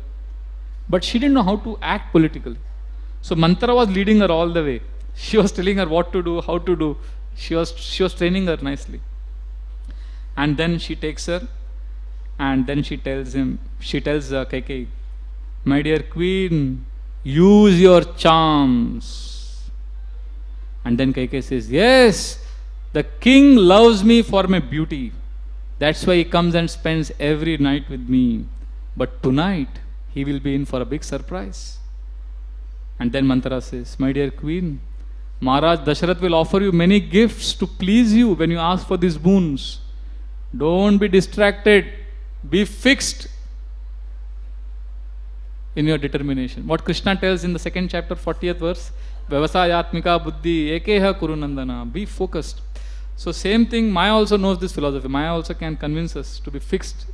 But she didn't know how to act politically. So Manthara was leading her all the way. She was telling her what to do, how to do. She was training her nicely. And then she takes her and then she tells Kaikeyi, my dear queen, use your charms. And then Kaikeyi says, yes, the king loves me for my beauty. That's why he comes and spends every night with me. But tonight, he will be in for a big surprise. And then Manthara says, my dear queen, Maharaj Dasharath will offer you many gifts to please you when you ask for these boons. Don't be distracted. Be fixed in your determination. What Krishna tells in the 2nd chapter, 40th verse, Vyavasayatmika buddhi ekeha kurunandana. Be focused. So same thing, Maya also knows this philosophy. Maya also can convince us to be fixed.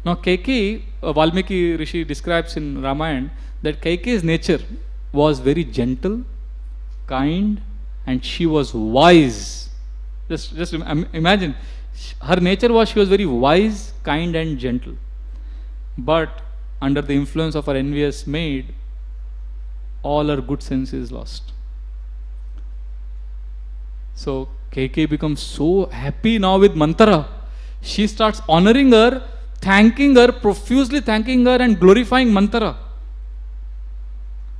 Now Kaikeyi, Valmiki Rishi describes in Ramayana that Kaikeyi's nature was very gentle, kind, and she was wise. Just imagine, her nature was she was very wise, kind, and gentle. But under the influence of her envious maid, all her good sense is lost. So Kaikeyi becomes so happy now with Manthara. She starts honoring her, thanking her, profusely thanking her, and glorifying Manthara.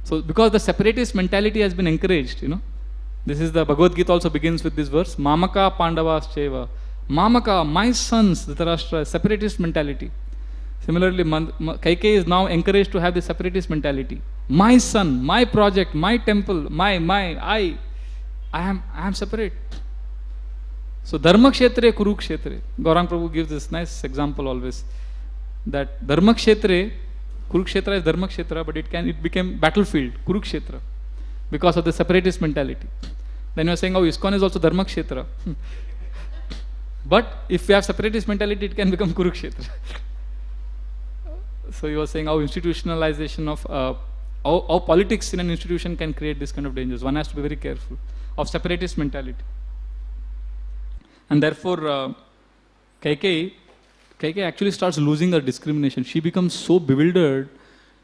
So because the separatist mentality has been encouraged, this is the Bhagavad Gita also begins with this verse, Mamaka Pandavas Cheva. Mamaka, my sons, Dhritarashtra, separatist mentality. Similarly, Kaikeyi is now encouraged to have the separatist mentality. My son, my project, my temple, I am separate. So Dharma Kshetre, Kurukshetre. Gaurang Prabhu gives this nice example always. That Dharma Kshetre, Kurukshetra is Dharma Kshetra, but it became battlefield, Kurukshetra, because of the separatist mentality. Then you are saying, oh, ISKCON is also Dharma Kshetra. But if we have separatist mentality, it can become Kurukshetra. So you are saying how institutionalization of, how politics in an institution can create this kind of dangers. One has to be very careful of separatist mentality. And therefore, Kaikeyi actually starts losing her discrimination. She becomes so bewildered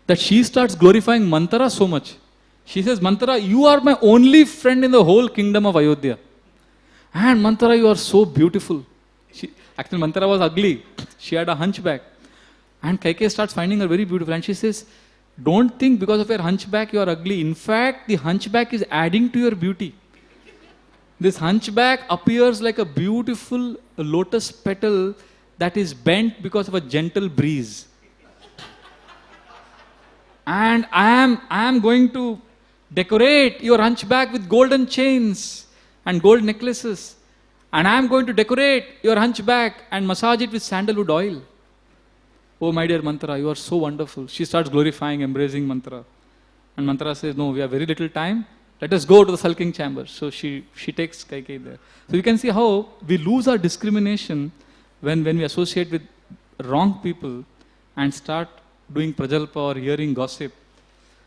that she starts glorifying Manthara so much. She says, Manthara, you are my only friend in the whole kingdom of Ayodhya. And Manthara, you are so beautiful. Actually, Manthara was ugly. She had a hunchback. And Kaikeyi starts finding her very beautiful. And she says, don't think because of your hunchback you are ugly. In fact, the hunchback is adding to your beauty. This hunchback appears like a beautiful lotus petal that is bent because of a gentle breeze. And I am going to decorate your hunchback with golden chains and gold necklaces. And I am going to decorate your hunchback and massage it with sandalwood oil. Oh, my dear Manthara, you are so wonderful. She starts glorifying, embracing Manthara. And Manthara says, no, we have very little time. Let us go to the sulking chamber. So she takes Kaikeyi there. So you can see how we lose our discrimination when we associate with wrong people and start doing prajalpa or hearing gossip.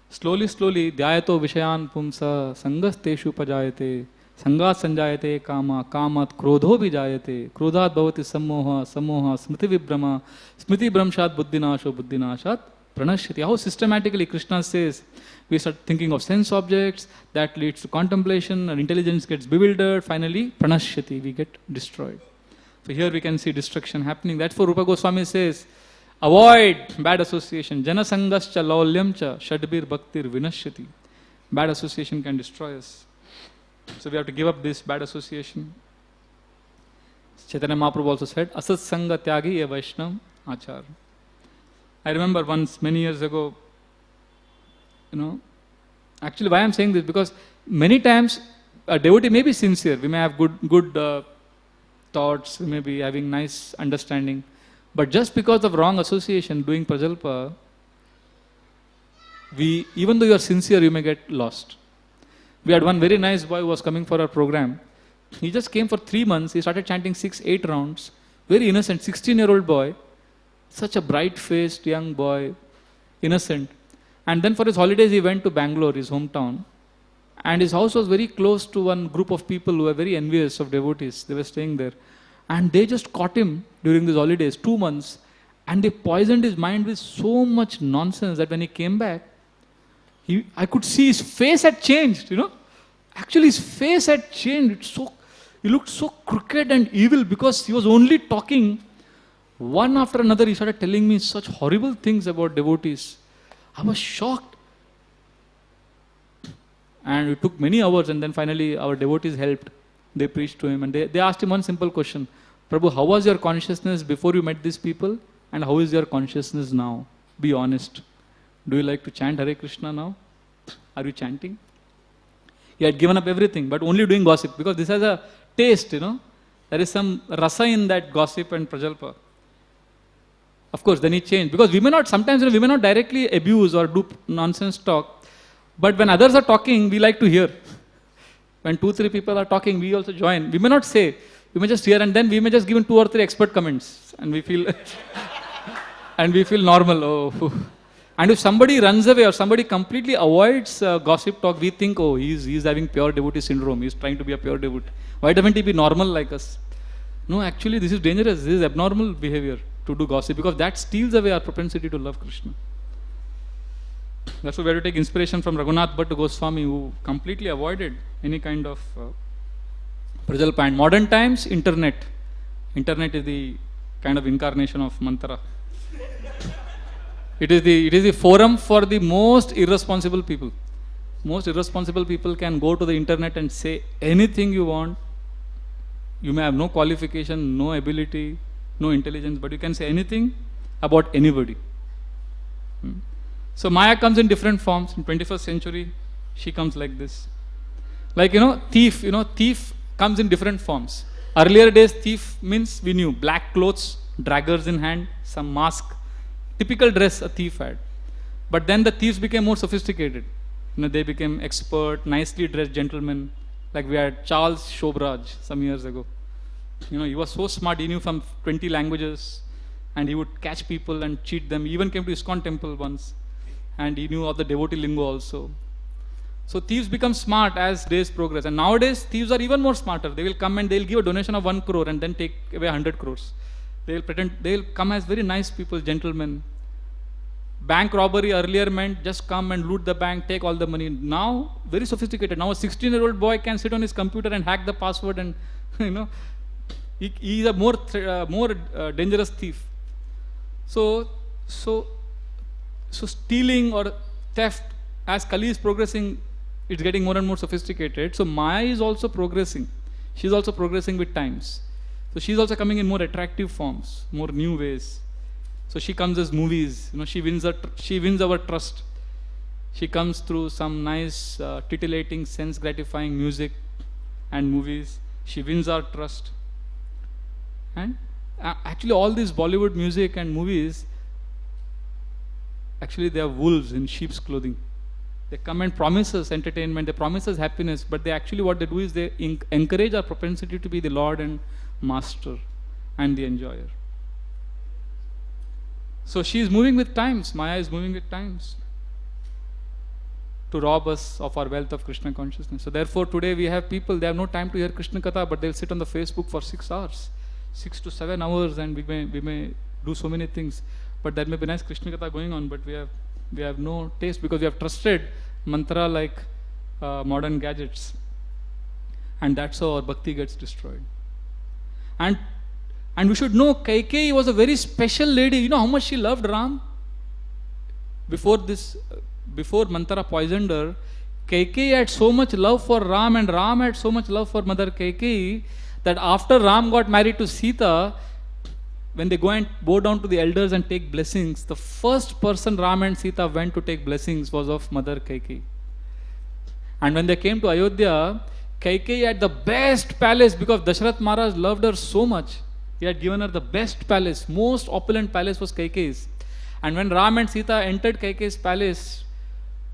Slowly, dhyayato vishayan pumsa sangas teshu pajayate sangat sanjayate kama kamat krodho vijayate krodhat bhavati sammoha smriti vibrama smriti bramshat buddhinashat pranashyati. How systematically Krishna says we start thinking of sense objects, that leads to contemplation, and intelligence gets bewildered, finally pranashyati, we get destroyed. So here we can see destruction happening. That's why Rupa Goswami says, avoid bad association. Jana sangascha laulyamcha shadbir bhaktir vinashyati. Bad association can destroy us. So we have to give up this bad association. Chaitanya Mahaprabhu also said, asat sanga tyagi ye vaishnav achar. I remember once, many years ago, actually why I am saying this, because many times a devotee may be sincere, we may have good thoughts, we may be having nice understanding, but just because of wrong association, doing prajalpa, even though you are sincere, you may get lost. We had one very nice boy who was coming for our program. He just came for 3 months, he started chanting 6-8 rounds, very innocent, 16-year-old boy, such a bright-faced young boy, innocent. And then for his holidays, he went to Bangalore, his hometown. And his house was very close to one group of people who were very envious of devotees. They were staying there. And they just caught him during these holidays, 2 months. And they poisoned his mind with so much nonsense that when he came back, I could see his face had changed, Actually, his face had changed. He looked so crooked and evil because he was only talking. One after another, he started telling me such horrible things about devotees. I was shocked. And it took many hours, and then finally our devotees helped. They preached to him, and they asked him one simple question. Prabhu, how was your consciousness before you met these people? And how is your consciousness now? Be honest. Do you like to chant Hare Krishna now? Are you chanting? He had given up everything, but only doing gossip, because this has a taste, There is some rasa in that gossip and prajalpa. Of course, then he changed. Because sometimes we may not directly abuse or do nonsense talk, but when others are talking, we like to hear. When 2-3 people are talking, we also join. We may not say, we may just hear, and then we may just give 2 or 3 expert comments, and we feel And we feel normal. Oh, phew. And if somebody runs away or somebody completely avoids gossip talk, we think, oh, he's having pure devotee syndrome. He's trying to be a pure devotee. Why doesn't he be normal like us? No, actually, this is dangerous. This is abnormal behavior to do gossip because that steals away our propensity to love Krishna. That's why we have to take inspiration from Raghunath Bhatta Goswami, who completely avoided any kind of prajalpa. And modern times, internet. Internet is the kind of incarnation of mantra. It is the forum for the most irresponsible people. Most irresponsible people can go to the internet and say anything you want. You may have no qualification, no ability, no intelligence, but you can say anything about anybody. So Maya comes in different forms. In 21st century, she comes like this. Like, thief comes in different forms. Earlier days, thief means we knew black clothes, daggers in hand, some mask. Typical dress a thief had. But then the thieves became more sophisticated. They became expert, nicely dressed gentlemen. Like we had Charles Shobraj some years ago. He was so smart, he knew from 20 languages and he would catch people and cheat them. He even came to ISKCON temple once and he knew of the devotee lingo also. So thieves become smart as days progress. And nowadays, thieves are even more smarter. They will come and they will give a donation of 1 crore and then take away 100 crores. They will come as very nice people, gentlemen. Bank robbery earlier meant just come and loot the bank, take all the money. Now, very sophisticated. Now a 16-year-old boy can sit on his computer and hack the password and, he is a more dangerous thief. So stealing or theft, as Kali is progressing, it's getting more and more sophisticated. So Maya is also progressing. She's also progressing with times. So she's also coming in more attractive forms, more new ways. So she comes as movies. She wins our trust. She comes through some nice, titillating, sense-gratifying music and movies. She wins our trust. And actually, all this Bollywood music and movies, actually, they are wolves in sheep's clothing. They come and promise us entertainment. They promise us happiness. But what they do is they encourage our propensity to be the Lord and Master and the enjoyer. So she is moving with times. Maya is moving with times to rob us of our wealth of Krishna consciousness. So therefore today we have people, they have no time to hear Krishna Katha, but they'll sit on the Facebook for 6 hours, 6 to 7 hours, and we may do so many things. But there may be nice Krishna Katha going on, but we have no taste because we have trusted mantra like modern gadgets. And that's how our bhakti gets destroyed. And we should know Kaikeyi was a very special lady. You know how much she loved Ram? Before Manthara poisoned her, Kaikeyi had so much love for Ram and Ram had so much love for Mother Kaikeyi that after Ram got married to Sita, when they bow down to the elders and take blessings, the first person Ram and Sita went to take blessings was of Mother Kaikeyi. And when they came to Ayodhya, Kaikeyi had the best palace because Dasharath Maharaj loved her so much. He had given her the best palace, most opulent palace was Kaikeyi's. And when Ram and Sita entered Kaikeyi's palace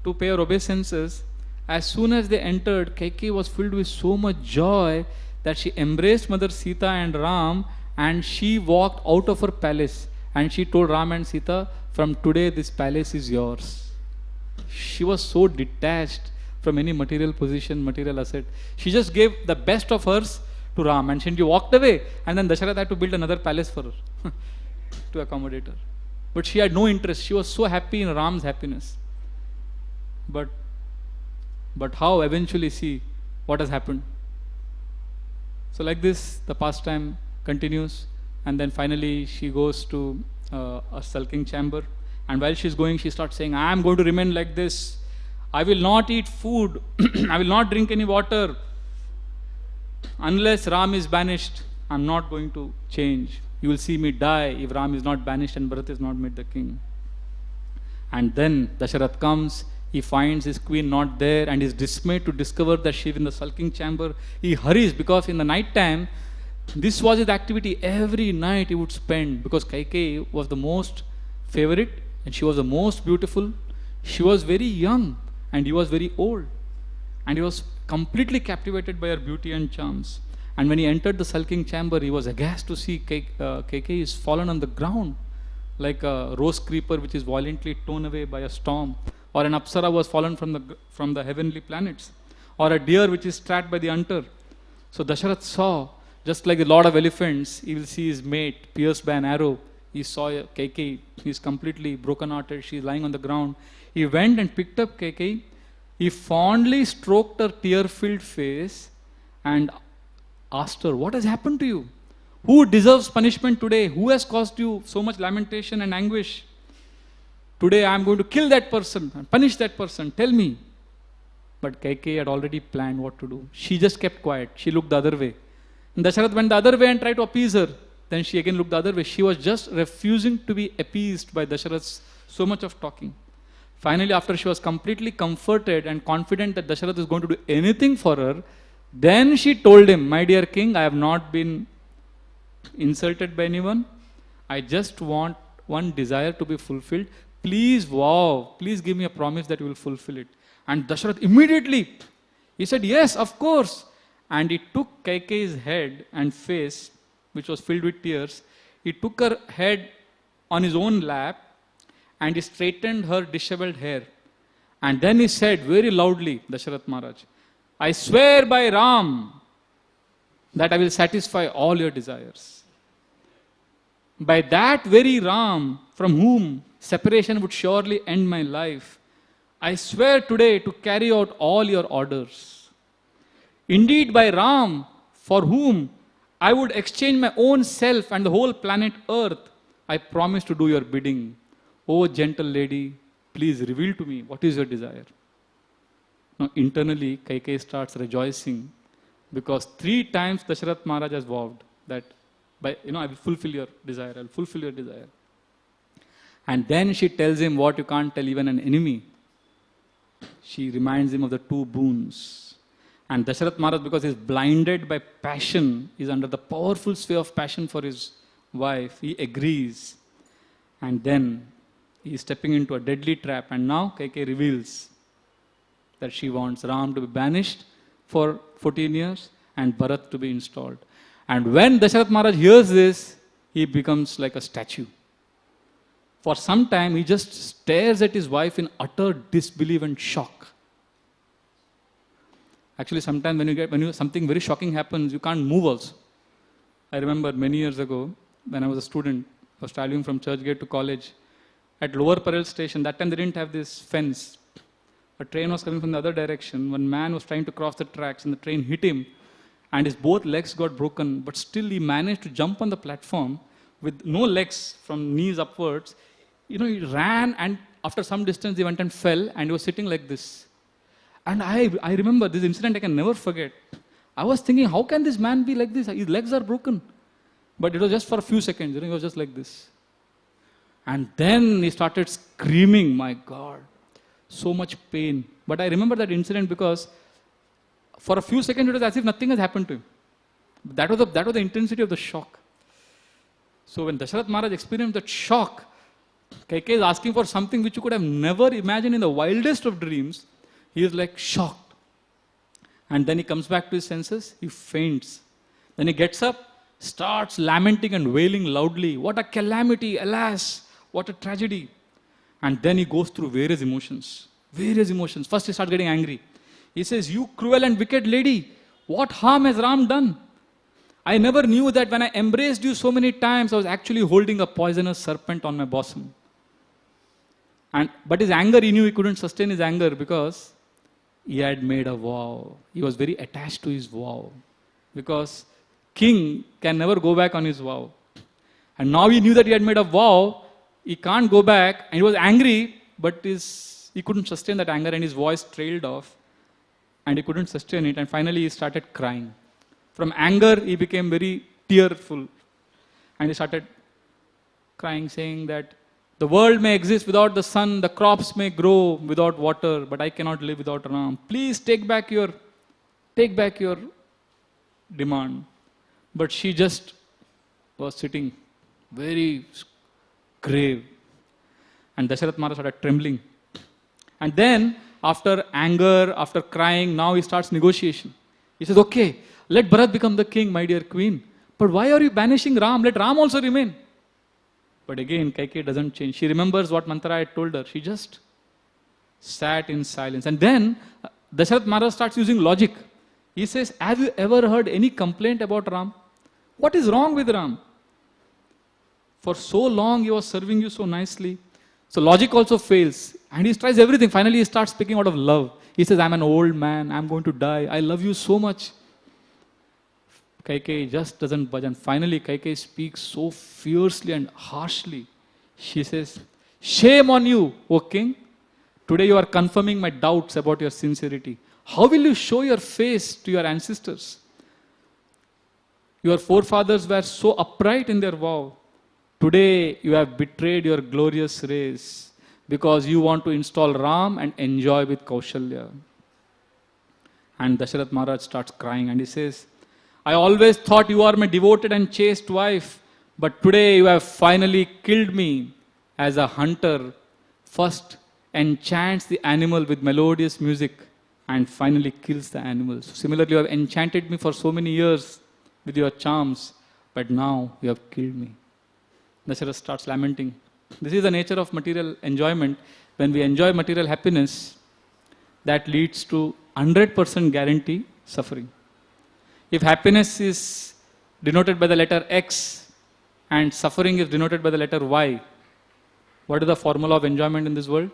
to pay her obeisances, as soon as they entered, Kaikeyi was filled with so much joy that she embraced Mother Sita and Ram and she walked out of her palace and she told Ram and Sita, from today this palace is yours. She was so detached from any material position, material asset. She just gave the best of hers to Ram and she walked away, and then Dasharatha had to build another palace for her to accommodate her. But she had no interest. She was so happy in Ram's happiness. But how eventually see what has happened? So like this, the pastime continues, and then finally she goes to a sulking chamber, and while she's going, she starts saying, I am going to remain like this. I will not eat food. I will not drink any water. Unless Ram is banished, I am not going to change. You will see me die if Ram is not banished and Bharat is not made the king. And then Dasharath comes, he finds his queen not there and is dismayed to discover that she is in the sulking chamber. He hurries because in the night time, this was his activity. Every night he would spend, because Kaikeyi was the most favorite and she was the most beautiful. She was very young and he was very old. And he was completely captivated by her beauty and charms. And when he entered the sulking chamber, he was aghast to see Kaikeyi is fallen on the ground. like a rose creeper which is violently torn away by a storm, or an apsara was fallen from the heavenly planets, or a deer which is trapped by the hunter. So Dasharath saw, just like the Lord of Elephants, he will see his mate pierced by an arrow. He saw Kaikeyi, he is completely broken-hearted, she is lying on the ground. He went and picked up Kaikeyi, he fondly stroked her tear-filled face and asked her, what has happened to you? Who deserves punishment today? Who has caused you so much lamentation and anguish? Today I am going to kill that person and punish that person. Tell me. But Kaikeyi had already planned what to do. She just kept quiet. She looked the other way. And Dasharath went the other way and tried to appease her. Then she again looked the other way. She was just refusing to be appeased by Dasharath's so much of talking. Finally, after she was completely comforted and confident that Dasharath is going to do anything for her, then she told him, my dear king, I have not been insulted by anyone. I just want one desire to be fulfilled. Please vow, please give me a promise that you will fulfill it. And Dasharath immediately, he said, yes, of course. And he took Kaikeyi's head and face, which was filled with tears. He took her head on his own lap and he straightened her disheveled hair. And then he said very loudly, Dasharath Maharaj, I swear by Ram that I will satisfy all your desires. By that very Ram from whom separation would surely end my life, I swear today to carry out all your orders. Indeed, by Ram, for whom I would exchange my own self and the whole planet Earth, I promise to do your bidding. O gentle lady, please reveal to me what is your desire. Now internally, Kaikeyi starts rejoicing because 3 times Dasharath Maharaj has vowed that I will fulfill your desire, I will fulfill your desire. And then she tells him what you can't tell even an enemy. She reminds him of the 2 boons. And Dasharath Maharaj, because he is blinded by passion, is under the powerful sway of passion for his wife, he agrees. And then he is stepping into a deadly trap. And now Kaikeyi reveals that she wants Ram to be banished for 14 years and Bharat to be installed. And when Dasharath Maharaj hears this, he becomes like a statue. For some time, he just stares at his wife in utter disbelief and shock. Actually, sometimes when something very shocking happens, you can't move also. I remember many years ago, when I was a student, I was traveling from Churchgate to college. At Lower Parel station, that time they didn't have this fence. A train was coming from the other direction. One man was trying to cross the tracks and the train hit him and his both legs got broken, but still he managed to jump on the platform with no legs from knees upwards. He ran and after some distance he went and fell and he was sitting like this. And I remember this incident I can never forget. I was thinking, how can this man be like this? His legs are broken. But it was just for a few seconds, he was just like this. And then he started screaming, my God, so much pain. But I remember that incident because for a few seconds it was as if nothing has happened to him. That was the intensity of the shock. So when Dasharath Maharaj experienced that shock, Kaikeyi is asking for something which you could have never imagined in the wildest of dreams. He is like shocked. And then he comes back to his senses, he faints. Then he gets up, starts lamenting and wailing loudly. What a calamity, alas, what a tragedy. And then he goes through various emotions. First he starts getting angry. He says, you cruel and wicked lady, what harm has Ram done? I never knew that when I embraced you so many times, I was actually holding a poisonous serpent on my bosom. But his anger, he knew he couldn't sustain his anger because he had made a vow. He was very attached to his vow. Because king can never go back on his vow. And now he knew that he had made a vow, he can't go back, and he was angry, but he couldn't sustain that anger and his voice trailed off. And he couldn't sustain it, and finally he started crying. From anger, he became very tearful. And he started crying, saying that the world may exist without the sun, the crops may grow without water, but I cannot live without Ram. Please take back your demand. But she just was sitting very grave. And Dasharath Maharaj started trembling. And then, after anger, after crying, now he starts negotiation. He says, okay, let Bharat become the king, my dear queen. But why are you banishing Ram? Let Ram also remain. But again, Kaikeyi doesn't change. She remembers what mantra I told her. She just sat in silence. And then Dasharath Maharaj starts using logic. He says, have you ever heard any complaint about Ram? What is wrong with Ram? For so long he was serving you so nicely. So logic also fails. And he tries everything. Finally he starts speaking out of love. He says, I'm an old man. I'm going to die. I love you so much. Kaikeyi just doesn't budge. And finally Kaikeyi speaks so fiercely and harshly. She says, shame on you, O king. Today you are confirming my doubts about your sincerity. How will you show your face to your ancestors? Your forefathers were so upright in their vow. Today you have betrayed your glorious race because you want to install Ram and enjoy with Kaushalya. And Dasharath Maharaj starts crying and he says, I always thought you are my devoted and chaste wife, but today you have finally killed me. As a hunter first enchants the animal with melodious music and finally kills the animal. So similarly, you have enchanted me for so many years with your charms, but now you have killed me. Dasharath starts lamenting. This is the nature of material enjoyment. When we enjoy material happiness, that leads to 100% guarantee suffering. If happiness is denoted by the letter X and suffering is denoted by the letter Y, what is the formula of enjoyment in this world?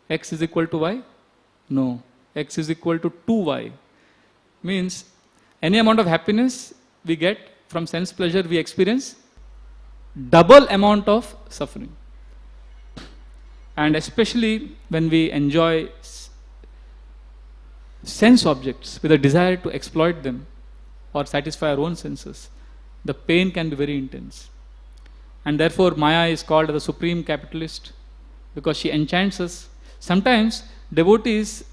X is equal to Y? No. X is equal to 2Y. Means any amount of happiness we get from sense pleasure we experience double amount of suffering. And especially when we enjoy sense objects with a desire to exploit them or satisfy our own senses, the pain can be very intense. And therefore Maya is called the supreme capitalist because she enchants us. Sometimes devotees,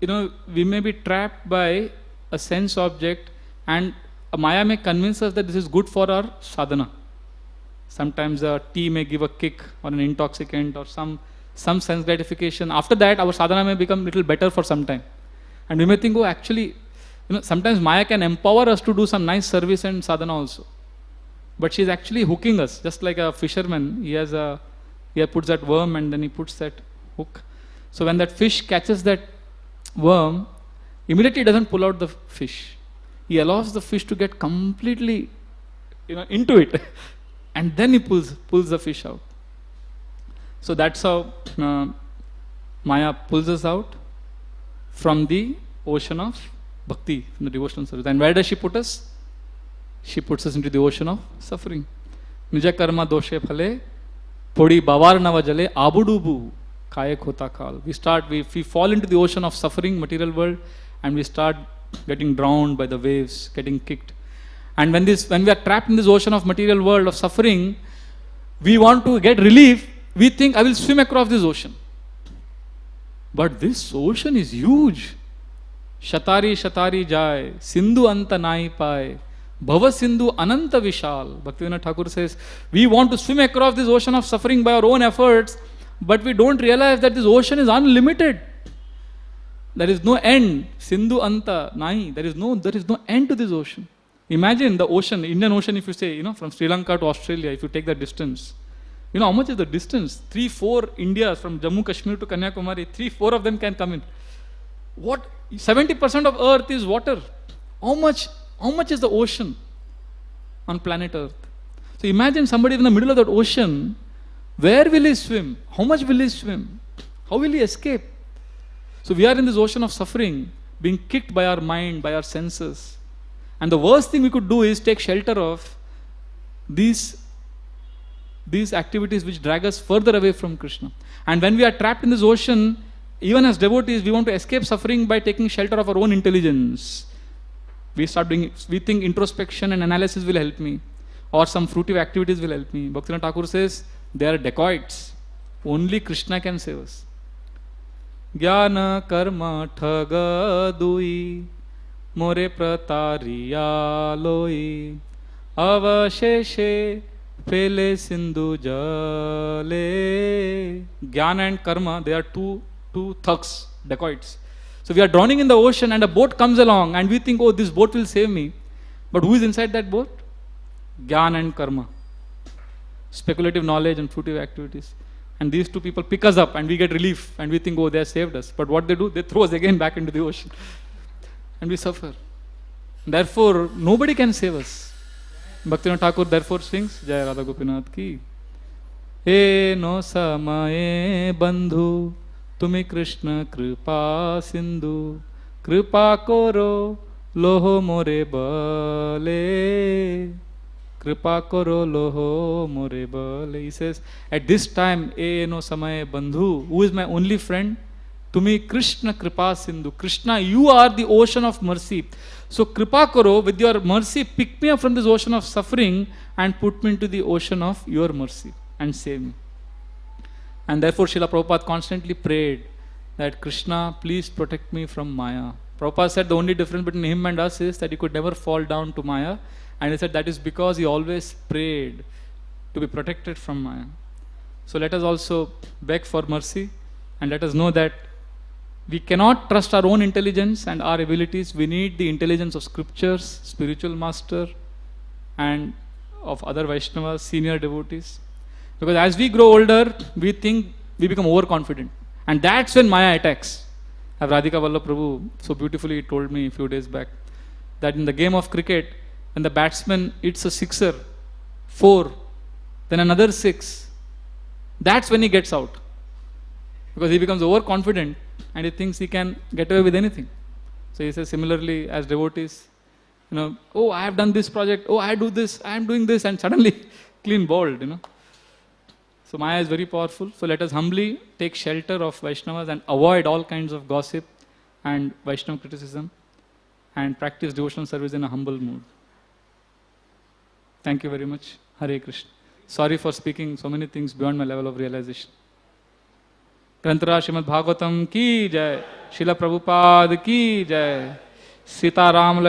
we may be trapped by a sense object and Maya may convince us that this is good for our sadhana. Sometimes a tea may give a kick or an intoxicant or some sense gratification. After that, our sadhana may become a little better for some time. And we may think, oh, actually, sometimes Maya can empower us to do some nice service and sadhana also. But she is actually hooking us, just like a fisherman. He puts that worm and then he puts that hook. So when that fish catches that worm, immediately he doesn't pull out the fish. He allows the fish to get completely into it. And then he pulls the fish out. So that's how Maya pulls us out from the ocean of bhakti, from the devotional service. And where does she put us? She puts us into the ocean of suffering. Nija karma doshe phale, podi bavar nava jale, abudubu, kaya khota kal. We fall into the ocean of suffering, material world, and we start getting drowned by the waves, getting kicked. And when we are trapped in this ocean of material world of suffering, we want to get relief. We think, I will swim across this ocean. But this ocean is huge. Shatari shatari jai, Sindhu anta nai pai, Bhava Sindhu ananta vishal. Bhaktivinoda Thakur says, we want to swim across this ocean of suffering by our own efforts, but we don't realize that this ocean is unlimited. There is no end. Sindhu anta nai. There is no end to this ocean. Imagine the ocean, Indian Ocean, if you say, from Sri Lanka to Australia, if you take that distance. How much is the distance? 3-4 Indias from Jammu Kashmir to Kanyakumari, 3-4 of them can come in. 70% of earth is water. How much is the ocean on planet earth? So imagine somebody in the middle of that ocean, where will he swim? How much will he swim? How will he escape? So we are in this ocean of suffering, being kicked by our mind, by our senses. And the worst thing we could do is take shelter of these activities which drag us further away from Krishna. And when we are trapped in this ocean, even as devotees, we want to escape suffering by taking shelter of our own intelligence. We think introspection and analysis will help me, or some fruitive activities will help me. Bhaktivinoda Thakur says, they are dacoits. Only Krishna can save us. Jnana karma thaga dui, more pratariya loi, avasheshe pele sindhu jale. Jnana and karma, they are two thugs, dacoits. So we are drowning in the ocean and a boat comes along and we think, oh, this boat will save me. But who is inside that boat? Jnana and karma. speculative knowledge and fruitive activities. And these two people pick us up and we get relief and we think, oh, they have saved us. But what they do, they throw us again back into the ocean. And we suffer. Therefore, nobody can save us. Bhaktivinoda Thakur therefore sings, Jai Radha Gopinath ki. E no samaye bandhu, tumi Krishna kripa sindhu, kripa koro loho more bale. Kripa koro loho more bale. He says, at this time, e no samaye bandhu, who is my only friend? Tumi Krishna kripa sindhu. Krishna, you are the ocean of mercy. So kripa karo, with your mercy, pick me up from this ocean of suffering and put me into the ocean of your mercy and save me. And therefore Srila Prabhupada constantly prayed that Krishna, please protect me from Maya. Prabhupada said the only difference between him and us is that he could never fall down to Maya. And he said that is because he always prayed to be protected from Maya. So let us also beg for mercy and let us know that we cannot trust our own intelligence and our abilities. We need the intelligence of scriptures, spiritual master, and of other Vaishnavas, senior devotees. Because as we grow older, we think we become overconfident. And that's when Maya attacks. As Radhika Vallabh Prabhu so beautifully told me a few days back, that in the game of cricket, when the batsman hits a sixer, 4, then another 6, that's when he gets out. Because he becomes overconfident and he thinks he can get away with anything. So he says similarly as devotees, oh, I have done this project, oh, I do this, I am doing this, and suddenly clean bowled, So Maya is very powerful. So let us humbly take shelter of Vaishnavas and avoid all kinds of gossip and Vaishnava criticism and practice devotional service in a humble mood. Thank you very much. Hare Krishna. Sorry for speaking so many things beyond my level of realization. ग्रंथराज Shrimad Bhagavatam की जय, श्रील प्रभुपाद की जय, सीताराम